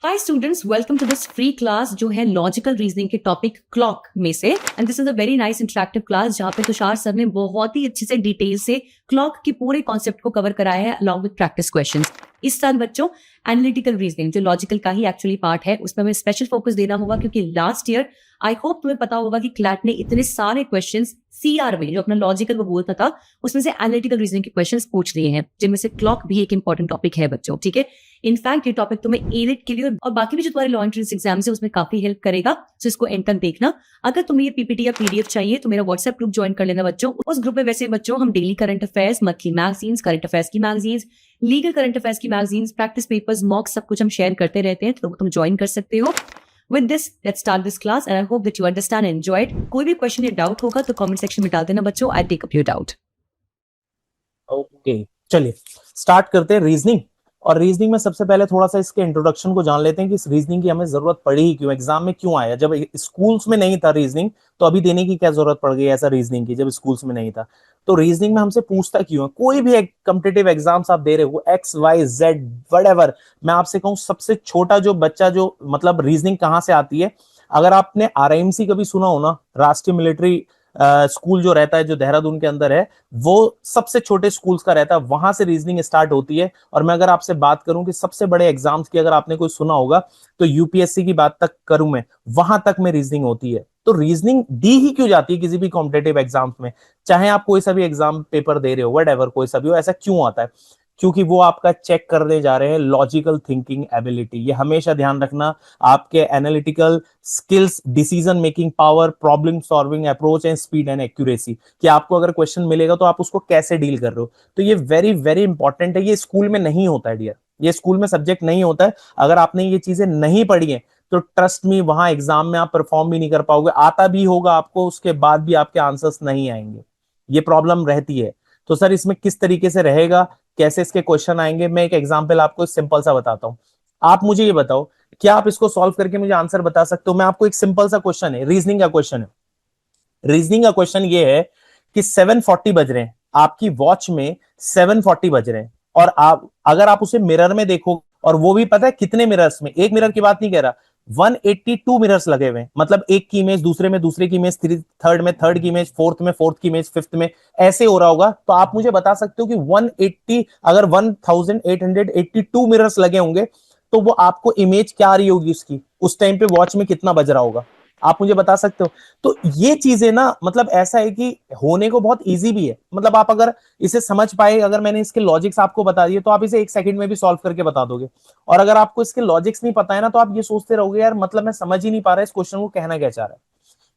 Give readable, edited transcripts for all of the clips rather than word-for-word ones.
Hi students, welcome to this free class जो है logical reasoning के टॉपिक क्लॉक में से। And this is a very nice interactive class जहाँ पे तुषार सर ने बहुत ही अच्छे से डिटेल से क्लॉक के पूरे कॉन्सेप्ट को कवर कराया है अलॉन्ग विद प्रैक्टिस क्वेश्चंस। इस साल बच्चों एनालिटिकल रीजनिंग जो लॉजिकल का ही एक्चुअली पार्ट है उसमें हमें स्पेशल फोकस देना होगा, क्योंकि लास्ट ईयर आई होप तुम्हें पता होगा कि क्लैट ने इतने सारे क्वेश्चंस सीआर में जो अपना लॉजिकल वो बोलता था उसमें से एनालिटिकल रीजनिंग के क्वेश्चंस पूछ लिए हैं, जिनमें से क्लॉक भी एक इंपॉर्टेंट टॉपिक है बच्चों। ठीक है, इनफैक्ट ये टॉपिक तुम्हें एलिट के लिए और बाकी भी जो तुम्हारे लॉ एंट्रेंस एग्जाम्स है उसमें काफी हेल्प करेगा। सो इसको एंड तक देखना। अगर तुम्हें ये पीपीटी या पीडीएफ चाहिए तो मेरा व्हाट्सएप ग्रुप ज्वाइन कर लेना बच्चों। उस ग्रुप में वैसे बच्चों हम daily current affairs, monthly magazines, current affairs की मैगजीन्स, लीगल करंट अफेयर्स की मैगजीन्स, प्रैक्टिस पेपर्स, मॉक सब कुछ हम शेयर करते रहते हैं, तो तुम ज्वाइन कर सकते हो। With this, let's start this class and I hope that you understand and enjoy it. कोई भी क्वेश्चन या डाउट होगा तो कमेंट सेक्शन में डाल देना बच्चों। I take up your doubt. Okay, चलिए स्टार्ट करते हैं रीजनिंग। और रीजनिंग में सबसे पहले थोड़ा सा इसके इंट्रोडक्शन को जान लेते हैं कि इस रीजनिंग की हमें जरूरत पड़ी ही क्यों, एग्जाम में क्यों आया। जब स्कूल्स में नहीं था रीजनिंग तो अभी देने की क्या जरूरत पड़ गई ऐसा रीजनिंग की, जब स्कूल्स में नहीं था। तो रीजनिंग में हमसे पूछता क्यों है, कोई भी कॉम्पिटिटिव एग्जाम्स आप दे रहे हो, एक्स वाई जेड व्हाटएवर, मैं आपसे कहूं सबसे छोटा जो बच्चा जो मतलब रीजनिंग कहां से आती है। अगर आपने आरआईएमसी कभी सुना हो ना, राष्ट्रीय मिलिट्री स्कूल जो रहता है जो देहरादून के अंदर है, वो सबसे छोटे स्कूल्स का रहता है, वहां से रीजनिंग स्टार्ट होती है। और मैं अगर आपसे बात करूं कि सबसे बड़े एग्जाम्स की अगर आपने कोई सुना होगा तो यूपीएससी की बात तक करूं मैं, वहां तक में रीजनिंग होती है। तो रीजनिंग दी ही क्यों जाती है किसी भी कॉम्पिटेटिव एग्जाम्स में, चाहे आप कोई सा भी एग्जाम पेपर दे रहे हो, व्हाटएवर कोई सा भी हो, ऐसा क्यों आता है? क्योंकि वो आपका चेक करने जा रहे हैं लॉजिकल थिंकिंग एबिलिटी। ये हमेशा ध्यान रखना, आपके analytical skills, decision making power, problem solving approach and speed and accuracy, कि आपको अगर क्वेश्चन मिलेगा तो आप उसको कैसे डील कर रहे हो। तो ये वेरी वेरी इंपॉर्टेंट है। ये स्कूल में नहीं होता है डियर, ये स्कूल में सब्जेक्ट नहीं होता है। अगर आपने ये चीजें नहीं पढ़ी है तो ट्रस्ट मी, वहां एग्जाम में आप परफॉर्म भी नहीं कर पाओगे। आता भी होगा आपको, उसके बाद भी आपके आंसर्स नहीं आएंगे, ये प्रॉब्लम रहती है। तो सर इसमें किस तरीके से रहेगा, कैसे इसके क्वेश्चन आएंगे, मैं एक एग्जांपल आपको सिंपल सा बताता हूं। आप मुझे ये बताओ, क्या आप इसको सॉल्व करके मुझे आंसर बता सकते हो? मैं आपको एक सिंपल सा क्वेश्चन है, रीजनिंग का क्वेश्चन है। रीजनिंग का क्वेश्चन ये है कि 7:40 बज रहे हैं, आपकी वॉच में 7:40 बज रहे हैं, और आप अगर आप उसे मिरर में देखो, और वो भी पता है कितने मिरर्स में, एक मिरर की बात नहीं कह रहा, 182 मिरर्स लगे हुए हैं। मतलब एक की इमेज दूसरे में, दूसरे की इमेज थर्ड में, थर्ड की इमेज फोर्थ में, फोर्थ की इमेज फिफ्थ में, ऐसे हो रहा होगा। तो आप मुझे बता सकते हो कि 180 अगर 1882 मिरर्स लगे होंगे तो वो आपको इमेज क्या आ रही होगी उसकी, उस टाइम पे वॉच में कितना बज रहा होगा, आप मुझे बता सकते हो? तो ये चीजें ना, मतलब ऐसा है कि होने को बहुत इजी भी है। मतलब आप अगर इसे समझ पाए, अगर मैंने इसके लॉजिक्स आपको बता दिए तो आप इसे 1 सेकंड में भी सॉल्व करके बता दोगे। और अगर आपको इसके लॉजिक्स नहीं पता है ना, तो आप ये सोचते रहोगे यार मतलब मैं समझ ही नहीं पा रहा इस क्वेश्चन को कहना क्या चाह रहा है।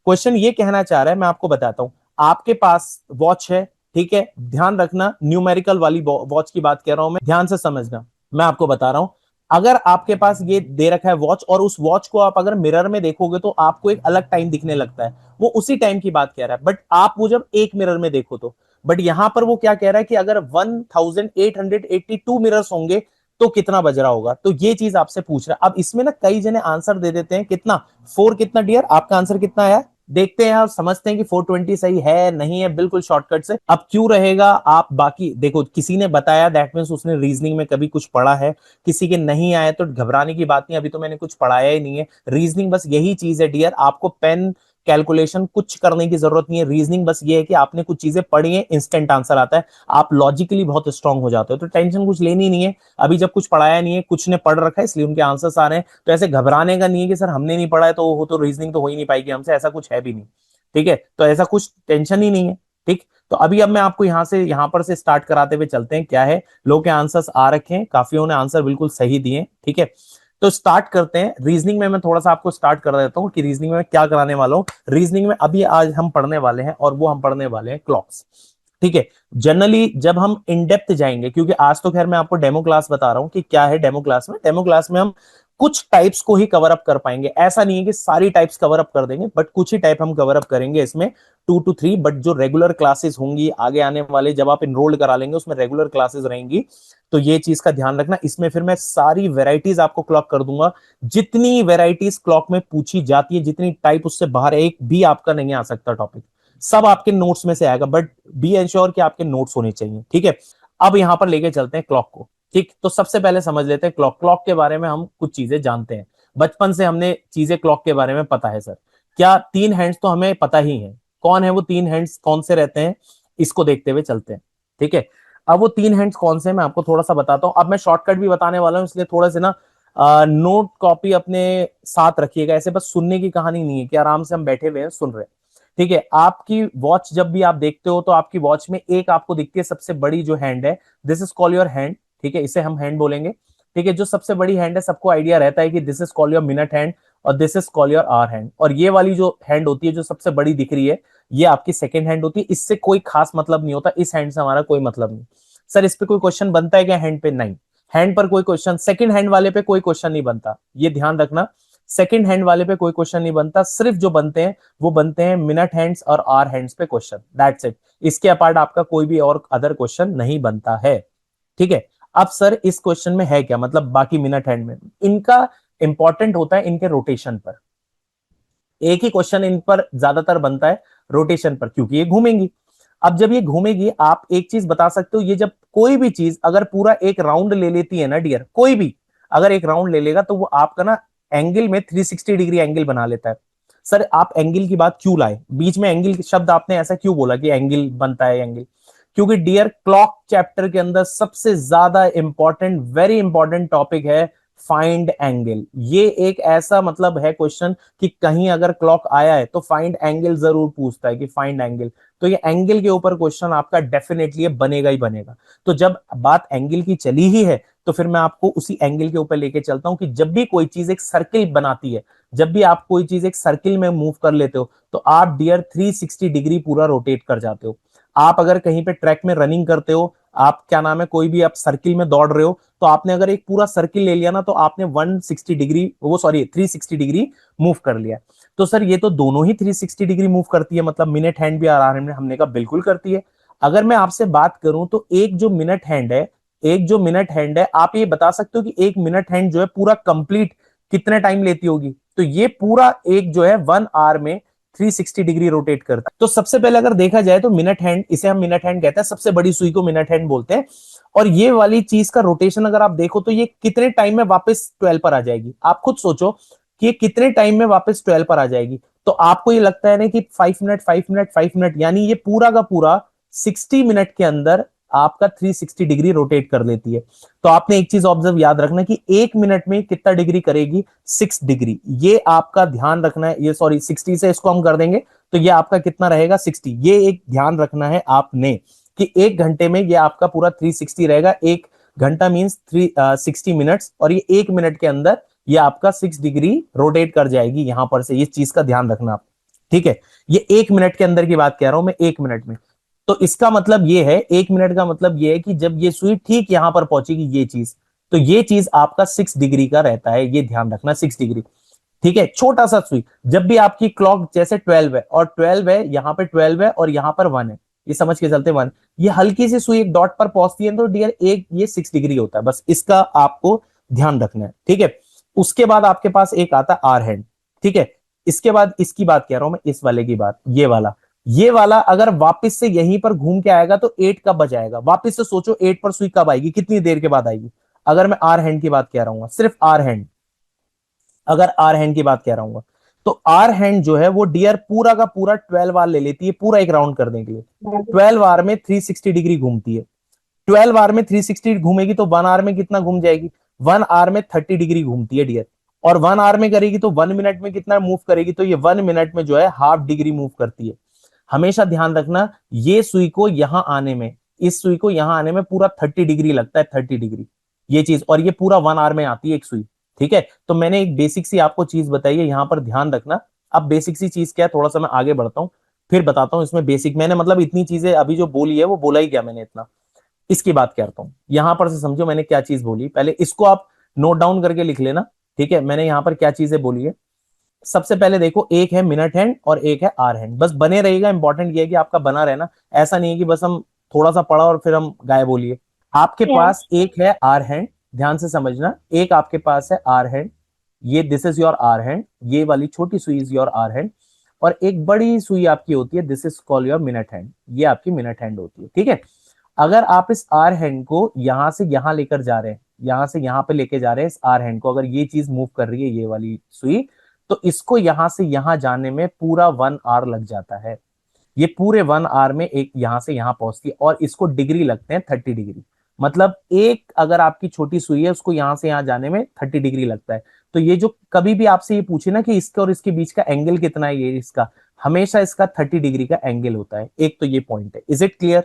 क्वेश्चन ये कहना चाह रहा है, मैं आपको बताता हूं। आपके पास वॉच है, ठीक है, ध्यान रखना न्यूमेरिकल वाली वॉच की बात कर रहा हूं मैं, ध्यान से समझना। मैं आपको बता रहा हूं, अगर आपके पास ये दे रखा है वॉच, और उस वॉच को आप अगर मिरर में देखोगे तो आपको एक अलग टाइम दिखने लगता है, वो उसी टाइम की बात कह रहा है। बट आप वो जब एक मिरर में देखो तो, बट यहां पर वो क्या कह रहा है कि अगर 1882 मिरर्स होंगे तो कितना बज रहा होगा। तो ये चीज आपसे पूछ रहा है। अब इसमें ना कई जने आंसर दे देते हैं, कितना 4 कितना डियर, आपका आंसर कितना आया? देखते हैं और समझते हैं कि 420 सही है नहीं है, बिल्कुल शॉर्टकट से। अब क्यों रहेगा, आप बाकी देखो, किसी ने बताया दैट मींस उसने रीजनिंग में कभी कुछ पढ़ा है, किसी के नहीं आया तो घबराने की बात नहीं, अभी तो मैंने कुछ पढ़ाया ही नहीं है। रीजनिंग बस यही चीज है डियर, आपको पेन कैलकुलेशन कुछ करने की जरूरत नहीं है। रीजनिंग बस ये है कि आपने कुछ चीजें पढ़ी है, इंस्टेंट आंसर आता है, आप लॉजिकली बहुत स्ट्रांग हो जाते हो, तो टेंशन कुछ लेनी नहीं है। अभी जब कुछ पढ़ाया नहीं है, कुछ ने पढ़ रखा है इसलिए उनके आंसर्स आ रहे हैं, तो ऐसे घबराने का नहीं है कि सर हमने नहीं पढ़ा है तो वो तो रीजनिंग तो हो ही नहीं पाएगी हमसे, ऐसा कुछ है भी नहीं। ठीक है, तो ऐसा कुछ टेंशन ही नहीं है। ठीक, तो अभी अब मैं आपको यहां पर से स्टार्ट कराते हुए चलते हैं। क्या है, लोग के आंसर्स आ रखे हैं, काफियों ने आंसर बिल्कुल सही दिए। ठीक है, तो स्टार्ट करते हैं। रीजनिंग में मैं थोड़ा सा आपको स्टार्ट कर देता हूं कि रीजनिंग में क्या कराने वाला हूं। रीजनिंग में अभी आज हम पढ़ने वाले हैं, और वो हम पढ़ने वाले हैं क्लॉक्स। ठीक है, जनरली जब हम इन डेप्थ जाएंगे, क्योंकि आज तो खैर मैं आपको डेमो क्लास बता रहा हूं कि क्या है डेमो क्लास में। डेमो क्लास में हम कुछ टाइप्स को ही कवर अप कर पाएंगे, ऐसा नहीं है कि सारी टाइप्स कवर अप कर देंगे, बट कुछ ही टाइप हम कवर अप करेंगे इसमें, 2 to 3। बट जो रेगुलर क्लासेस होंगी आगे आने वाले, जब आप इनरोल्ड करा लेंगे उसमें रेगुलर क्लासेस रहेंगी, तो ये चीज का ध्यान रखना। इसमें फिर मैं सारी वेराइटीज आपको क्लॉक कर दूंगा, जितनी वेराइटीज क्लॉक में पूछी जाती है, जितनी टाइप, उससे बाहर एक भी आपका नहीं आ सकता टॉपिक, सब आपके नोट्स में से आएगा। बट बी एंश्योर कि आपके नोट्स होने चाहिए। ठीक है, अब यहां पर लेके चलते हैं क्लॉक को। ठीक, तो सबसे पहले समझ लेते हैं क्लॉक। क्लॉक के बारे में हम कुछ चीजें जानते हैं, बचपन से हमने चीजें क्लॉक के बारे में पता है सर। क्या 3 हैंड्स तो हमें पता ही है, कौन है वो 3 हैंड्स, कौन से रहते हैं, इसको देखते हुए चलते हैं। ठीक है, अब वो 3 हैंड्स कौन से हैं मैं आपको थोड़ा सा बताता हूँ। अब मैं शॉर्टकट भी बताने वाला हूँ, इसलिए थोड़ा से ना नोट कॉपी अपने साथ रखिएगा। ऐसे बस सुनने की कहानी नहीं है कि आराम से हम बैठे हुए हैं सुन रहे हैं। ठीक है, आपकी वॉच जब भी आप देखते हो तो आपकी वॉच में एक आपको दिखती है सबसे बड़ी जो हैंड है, this is call your hand. ठीक है, इसे हम हैंड बोलेंगे। ठीक है, जो सबसे बड़ी हैंड है सबको आइडिया रहता है कि this is call your minute hand और this is call your hour hand. और ये वाली जो हैंड होती है जो सबसे बड़ी दिख रही है, ये आपकी सेकंड हैंड होती है। इससे कोई खास मतलब नहीं होता, इस हैंड से हमारा कोई मतलब नहीं। सर इस पे कोई क्वेश्चन बनता है क्या हैंड पे? नहीं, हैंड पर कोई क्वेश्चन, सेकंड हैंड वाले पे कोई क्वेश्चन नहीं बनता, ये ध्यान रखना। सेकंड हैंड वाले पे कोई क्वेश्चन नहीं बनता, सिर्फ जो बनते हैं वो बनते हैं मिनट हैंड्स और आवर हैंड्स पे क्वेश्चन, दैट्स इट। इसके अपार्ट आपका कोई भी और अदर क्वेश्चन नहीं बनता है। ठीक है, अब सर इस क्वेश्चन में है क्या मतलब बाकी मिनट हैंड में, इनका इंपॉर्टेंट होता है इनके रोटेशन पर। एक ही क्वेश्चन इन पर ज्यादातर बनता है रोटेशन पर, क्योंकि ये घूमेंगी। अब जब ये घूमेगी, आप एक चीज बता सकते हो, ये जब कोई भी चीज अगर पूरा एक राउंड ले लेती है ना डियर, कोई भी अगर एक राउंड ले लेगा तो वो आपका ना एंगल में 360 डिग्री एंगल बना लेता है। सर आप एंगल की बात क्यों लाए बीच में, एंगल शब्द आपने ऐसा क्यों बोला कि एंगल बनता है एंगल? क्योंकि डियर क्लॉक चैप्टर के अंदर सबसे ज्यादा इंपॉर्टेंट, वेरी इंपॉर्टेंट टॉपिक है फाइंड एंगल। ये एक ऐसा मतलब है क्वेश्चन कि कहीं अगर क्लॉक आया है तो फाइंड एंगल जरूर पूछता है कि फाइंड एंगल। तो ये एंगल के ऊपर क्वेश्चन आपका डेफिनेटली बनेगा ही बनेगा। तो जब बात एंगल की चली ही है तो फिर मैं आपको उसी एंगल के ऊपर लेके चलता हूं कि जब भी कोई चीज एक सर्किल बनाती है, जब भी आप कोई चीज एक सर्किल में मूव कर लेते हो तो आप डियर 360 डिग्री पूरा रोटेट कर जाते हो। आप अगर कहीं पे ट्रैक में रनिंग करते हो, आप क्या नाम है कोई भी आप सर्किल में दौड़ रहे हो, तो आपने अगर एक पूरा सर्किल ले लिया ना तो आपने 160 डिग्री, वो सॉरी 360 डिग्री मूव कर लिया। तो सर ये तो दोनों ही 360 डिग्री मूव करती है, मतलब मिनट हैंड भी आर हैंड, हमने कहा बिल्कुल करती है। अगर मैं आपसे बात करूं तो एक जो मिनट हैंड है, एक जो मिनट हैंड है, आप ये बता सकते हो कि एक मिनट हैंड जो है पूरा कंप्लीट कितने टाइम लेती होगी? तो ये पूरा एक जो है 1 आवर में 360 डिग्री रोटेट करता है। तो सबसे पहले अगर देखा जाए तो मिनट हैंड, इसे हम मिनट हैंड कहते हैं, सबसे बड़ी सुई को मिनट हैंड बोलते हैं। और ये वाली चीज का रोटेशन अगर आप देखो तो ये कितने टाइम में वापस 12 पर आ जाएगी? आप खुद सोचो कि ये कितने टाइम में वापस 12 पर आ जाएगी। तो आपको ये लगता है ना कि 5 मिनट 5 मिनट 5 मिनट, यानी ये पूरा का पूरा 60 मिनट के अंदर आपका 360 डिग्री रोटेट कर लेती है। तो आपने एक चीज ऑब्जर्व याद रखना कि 1 मिनट में कितना डिग्री करेगी? 6 डिग्री। ये आपका ध्यान रखना है, ये सॉरी 60 से इसको हम कर देंगे तो ये आपका कितना रहेगा? 60। ये एक ध्यान रखना है आपने कि 1 घंटे में ये आपका पूरा 360 रहेगा। 1 घंटा मीन्स 60 मिनट्स, और ये 1 मिनट के अंदर ये आपका 6 डिग्री रोटेट कर जाएगी यहां पर से। इस चीज का ध्यान रखना आप, ठीक है? ये 1 मिनट के अंदर की बात कह रहा हूं मैं, 1 मिनट में। तो इसका मतलब ये है, 1 मिनट का मतलब ये है कि जब ये सुई ठीक यहां पर पहुंचेगी ये चीज, तो ये चीज आपका 6 डिग्री का रहता है, ये ध्यान रखना 6 डिग्री। ठीक है, छोटा सा सुई, जब भी आपकी क्लॉक जैसे 12 है और 12 है, यहां पे 12 है और यहां पर 1 है, ये समझ के चलते 1, ये हल्की सी सुई एक डॉट पर पहुंचती है तो डियर एक ये 6 डिग्री होता है। बस इसका आपको ध्यान रखना है, ठीक है? उसके बाद आपके पास एक आता है आर हैंड, ठीक है? इसके बाद इसकी बात कह रहा हूं मैं, इस वाले की बात, ये वाला अगर वापस से यहीं पर घूम के आएगा तो 8 कब बजाएगा? वापस से सोचो 8 पर सुई कब आएगी, कितनी देर के बाद आएगी? अगर मैं आर हैंड की बात कह रहा हूँ, सिर्फ आर हैंड, अगर आर हैंड की बात कह रहा हूँ तो आर हैंड जो है वो डियर पूरा का पूरा 12 आर ले लेती है पूरा एक राउंड करने के लिए। 12 आर में 360 डिग्री घूमती है। 12 आर में 360 घूमेगी तो 1 आवर में कितना घूम जाएगी? 1 आवर में 30 डिग्री घूमती है डियर। और 1 आवर में करेगी तो 1 मिनट में कितना मूव करेगी? तो ये 1 मिनट में जो है हाफ डिग्री मूव करती है। हमेशा ध्यान रखना, ये सुई को यहां आने में, इस सुई को यहां आने में पूरा 30 डिग्री लगता है, 30 डिग्री ये चीज, और ये पूरा 1 आवर में आती है एक सुई, ठीक है? तो मैंने एक बेसिक सी आपको चीज बताई है, यहां पर ध्यान रखना। अब बेसिक सी चीज क्या है, थोड़ा सा मैं आगे बढ़ता हूं फिर बताता हूं इसमें बेसिक। मैंने मतलब इतनी चीजें अभी जो बोली है वो बोला ही क्या मैंने इतना, इसकी बात करता हूं। यहां पर से समझो मैंने क्या चीज बोली, पहले इसको आप नोट डाउन करके लिख लेना, ठीक है? मैंने यहां पर क्या चीजें बोली है। सबसे पहले देखो, एक है मिनट हैंड और एक है आर हैंड, बस बने रहेगा। इंपॉर्टेंट ये है कि आपका बना रहना, ऐसा नहीं है कि बस हम थोड़ा सा पढ़ा और फिर हम गाय बोलिए। आपके पास एक है आर हैंड, ध्यान से समझना, एक आपके पास है आर हैंड, ये this is your hour hand, ये वाली छोटी सुई इज योर आर हैंड, और एक बड़ी सुई आपकी होती है, this is call your minute hand, ये आपकी मिनट हैंड होती है, ठीक है? अगर आप इस आर हैंड को यहां से यहां लेकर जा रहे हैं, यहां से यहां पे लेके जा रहे हैं इस आर हैंड को, अगर ये चीज मूव कर रही है ये वाली सुई, तो इसको यहां से यहां जाने में पूरा 1 आवर लग जाता है। ये पूरे 1 आवर में एक यहां से यहां पहुंचती है, और इसको डिग्री लगते हैं 30 डिग्री। मतलब एक अगर आपकी छोटी सुई है उसको यहां से यहां जाने में 30 डिग्री लगता है। तो ये जो कभी भी आपसे ये पूछे ना कि इसके और इसके बीच का एंगल कितना है, ये इसका हमेशा इसका 30 डिग्री का एंगल होता है। एक तो ये पॉइंट है। Is it clear?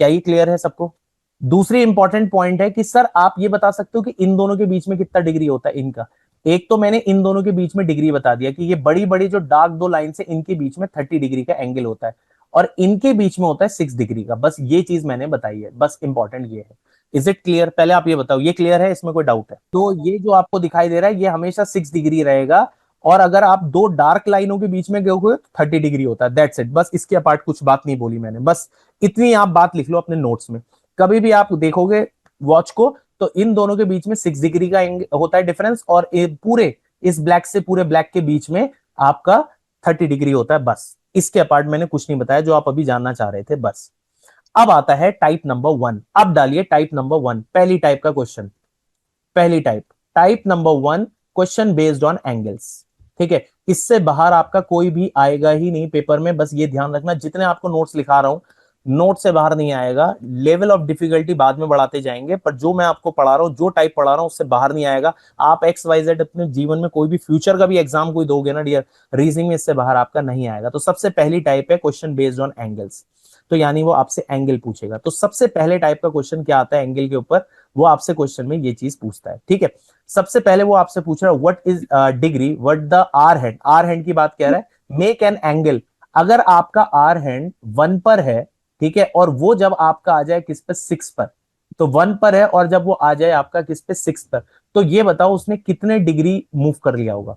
क्या ये क्लियर है सबको? दूसरी इंपॉर्टेंट पॉइंट है कि सर आप ये बता सकते हो कि इन दोनों के बीच में कितना डिग्री होता है इनका। एक तो मैंने इन दोनों के बीच में डिग्री बता दिया कि ये बड़ी बड़ी जो डार्क दो लाइन से इनके बीच में 30 डिग्री का एंगल होता है, और इनके बीच में होता है 6 डिग्री का। बस ये चीज मैंने बताई है, बस इंपॉर्टेंट ये है। Is it clear? पहले आप ये बताओ, ये क्लियर है? इसमें कोई डाउट है? तो ये जो आपको दिखाई दे रहा है ये हमेशा 6 डिग्री रहेगा, और अगर आप दो डार्क लाइनों के बीच में गए तो 30 डिग्री होता है। That's it. बस इसके अपार्ट कुछ बात नहीं बोली मैंने, बस इतनी आप बात लिख लो अपने नोट्स में। कभी भी आप देखोगे वॉच को तो इन दोनों के बीच में 6 डिग्री का होता है डिफरेंस, और पूरे इस ब्लैक से पूरे ब्लैक के बीच में आपका 30 डिग्री होता है। बस इसके अपार्ट मैंने कुछ नहीं बताया जो आप अभी जानना चाह रहे थे। बस अब आता है टाइप नंबर 1। अब डालिए टाइप नंबर 1, पहली टाइप का क्वेश्चन। पहली type, type number 1, question based on angles. ठीक है, इससे बाहर आपका कोई भी आएगा ही नहीं पेपर में। बस ये ध्यान रखना, जितने आपको नोट्स लिखा रहा हूं नोट से बाहर नहीं आएगा। लेवल ऑफ डिफिकल्टी बाद में बढ़ाते जाएंगे, पर जो मैं आपको पढ़ा रहा हूं, जो टाइप पढ़ा रहा हूं उससे बाहर नहीं आएगा। आप XYZ अपने जीवन में कोई भी फ्यूचर का भी एग्जाम कोई दोगे ना डियर, रीजनिंग में इससे बाहर आपका नहीं आएगा। तो सबसे पहली टाइप है क्वेश्चन बेस्ड ऑन एंगल्स। तो यानी वो आपसे एंगल पूछेगा। तो सबसे पहले टाइप का क्वेश्चन क्या आता है एंगल के ऊपर, वो आपसे क्वेश्चन में ये चीज पूछता है। ठीक है, सबसे पहले वो आपसे पूछ रहा है what is degree, what the hour hand. Hour hand की बात कह रहा है, मेक एन एंगल। अगर आपका आर हैंड 1 पर है, ठीक है, और वो जब आपका आ जाए किस पे, 6 पर, तो 1 पर है और जब वो आ जाए आपका किस पे, 6 पर, तो ये बताओ उसने कितने डिग्री मूव कर लिया होगा।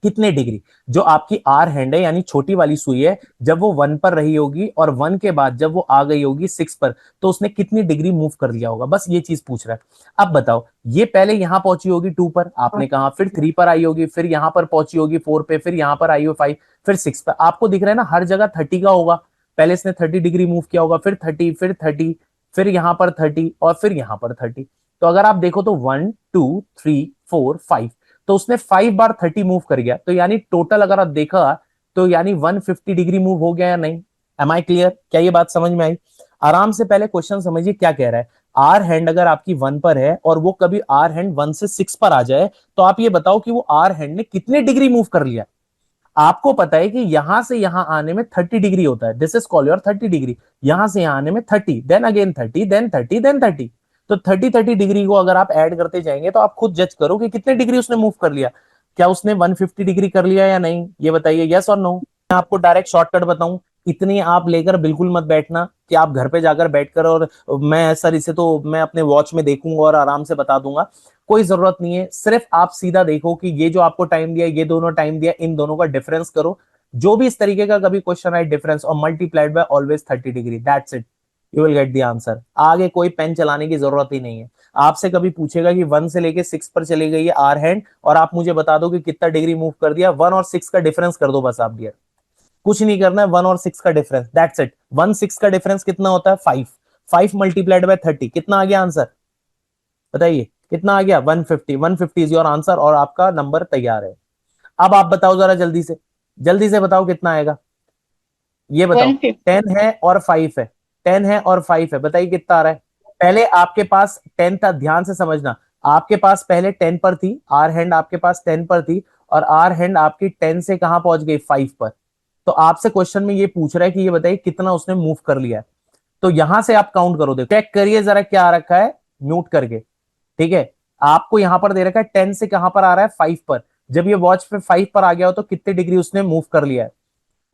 कितने डिग्री? जो आपकी आर हैंड है यानी छोटी वाली सुई है, जब वो 1 पर रही होगी और 1 के बाद जब वो आ गई होगी 6 पर, तो उसने कितनी डिग्री मूव कर लिया होगा। बस ये चीज पूछ रहा है। अब बताओ, ये पहले यहां पहुंची होगी 2 पर, आपने कहा, फिर 3 पर आई होगी, फिर यहां पर पहुंची होगी 4 पे, फिर यहां पर आई होगी 5, फिर 6 पर। आपको दिख रहा है ना हर जगह 30 का होगा। पहले इसने 30 डिग्री मूव किया होगा, फिर 30, फिर 30, फिर यहां पर 30, और फिर यहां पर 30। तो अगर आप देखो तो 1 2 3 4 5, तो उसने 5 बार 30 मूव कर गया। तो यानी टोटल अगर आप देखा तो यानी 150 डिग्री मूव हो गया या नहीं। Am I clear? क्या ये बात समझ में आई? आराम से पहले क्वेश्चन समझिए क्या कह रहा है। आर हैंड अगर आपकी 1 पर है और वो कभी आर हैंड 1 से 6 पर आ जाए, तो आप ये बताओ कि वो आर हैंड ने कितने डिग्री मूव कर लिया। आपको पता है कि यहां से यहां आने में 30 डिग्री होता है, this is call your 30 degree. यहां से यहां आने में 30, देन अगेन 30, देन 30, देन 30। तो 30 डिग्री को अगर आप ऐड करते जाएंगे तो आप खुद जज करो कि कितने डिग्री उसने मूव कर लिया। क्या उसने 150 डिग्री कर लिया या नहीं, ये बताइए, यस और नो। मैं आपको डायरेक्ट शॉर्टकट बताऊं, इतनी आप लेकर बिल्कुल मत बैठना कि आप घर पे जाकर बैठकर और मैं सर इसे तो मैं अपने वॉच में देखूंगा और आराम से बता दूंगा। कोई जरूरत नहीं है। सिर्फ आप सीधा देखो कि ये जो आपको टाइम दिया, ये दोनों टाइम दिया, इन दोनों का डिफरेंस करो। जो भी इस तरीके का कभी क्वेश्चन आए, डिफरेंस और multiplied by always 30 degree, that's it, you will get the answer. आगे कोई पेन चलाने की जरूरत ही नहीं है। आपसे कभी पूछेगा कि 1 से लेके 6 पर चली गई है आर हैंड, और आप मुझे बता दो कि कितना डिग्री मूव कर दिया, 1 और 6 का डिफरेंस कर दो बस आप डियर। कुछ नहीं करना है, 1 और 6 का डिफरेंस, दैट्स इट। 1 6 का डिफरेंस कितना होता है, 5। 5 मल्टीप्लाइड बाय 30, कितना आ गया आंसर, बताइए कितना आ गया, 150। 150 इज योर आंसर और आपका नंबर तैयार है। अब आप बताओ जरा जल्दी से, जल्दी से बताओ कितना आएगा, ये बताओ। 150। 10 है और 5 है, 10 है और 5 है, बताइए कितना आ रहा है। पहले आपके पास 10 था, ध्यान से समझना। आपके पास पहले 10 पर थी आर हैंड, आपके पास 10 पर थी, और आर हैंड आपकी 10 से कहां पहुंच गई, 5 पर। तो आपसे क्वेश्चन में ये पूछ रहा है कि ये बताइए कितना उसने मूव कर लिया है। तो यहां से आप काउंट करो, देखो चेक करिए जरा क्या आ रखा है म्यूट करके। ठीक है, आपको यहां पर दे रखा है 10 से कहां पर आ रहा है, 5 पर। जब ये वॉच पे 5 पर आ गया हो तो कितने डिग्री उसने मूव कर लिया है।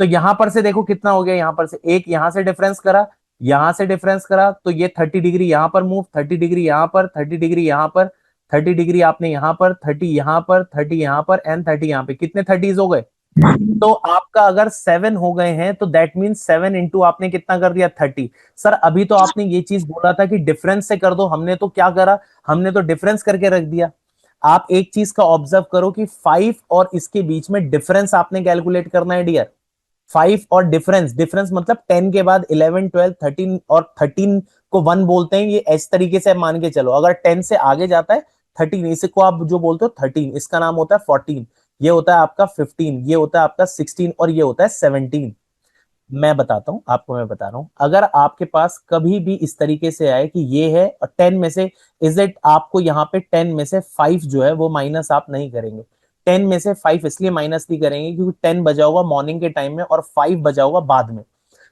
तो यहां पर से देखो कितना हो गया, यहां पर से एक यहां से डिफरेंस करा, यहां से डिफरेंस करा, तो ये 30 डिग्री यहां पर मूव, 30 डिग्री यहां पर, 30 डिग्री यहां पर, 30 डिग्री आपने यहां पर, 30 यहां पर, 30 यहां पर एंड 30 यहां पे, कितने 30s हो गए। तो आपका अगर 7 हो गए हैं तो दैट मीन 7 इंटू आपने कितना कर दिया, 30। सर अभी तो आपने ये चीज बोला था कि डिफरेंस से कर दो, हमने तो क्या करा, हमने तो डिफरेंस करके रख दिया। आप एक चीज का ऑब्जर्व करो कि 5 और इसके बीच में डिफरेंस आपने कैलकुलेट करना है डियर। 5 और डिफरेंस, डिफरेंस मतलब 10 के बाद 11 12 13 और 13 को 1 बोलते हैं, ये इस तरीके से मान के चलो। अगर 10 से आगे जाता है 13, इसको आप जो बोलते हो 13, इसका नाम होता है 14, ये होता है आपका 15, ये होता है आपका 16 और ये होता है 17। मैं बताता हूं आपको, मैं बता रहा हूं, अगर आपके पास कभी भी इस तरीके से आए कि ये है और 10 में से, इज इट, आपको यहाँ पे 10 में से 5 जो है वो माइनस आप नहीं करेंगे। 10 में से 5 इसलिए माइनस नहीं करेंगे क्योंकि 10 बजा होगा मॉर्निंग के टाइम में और 5 बजा होगा बाद में।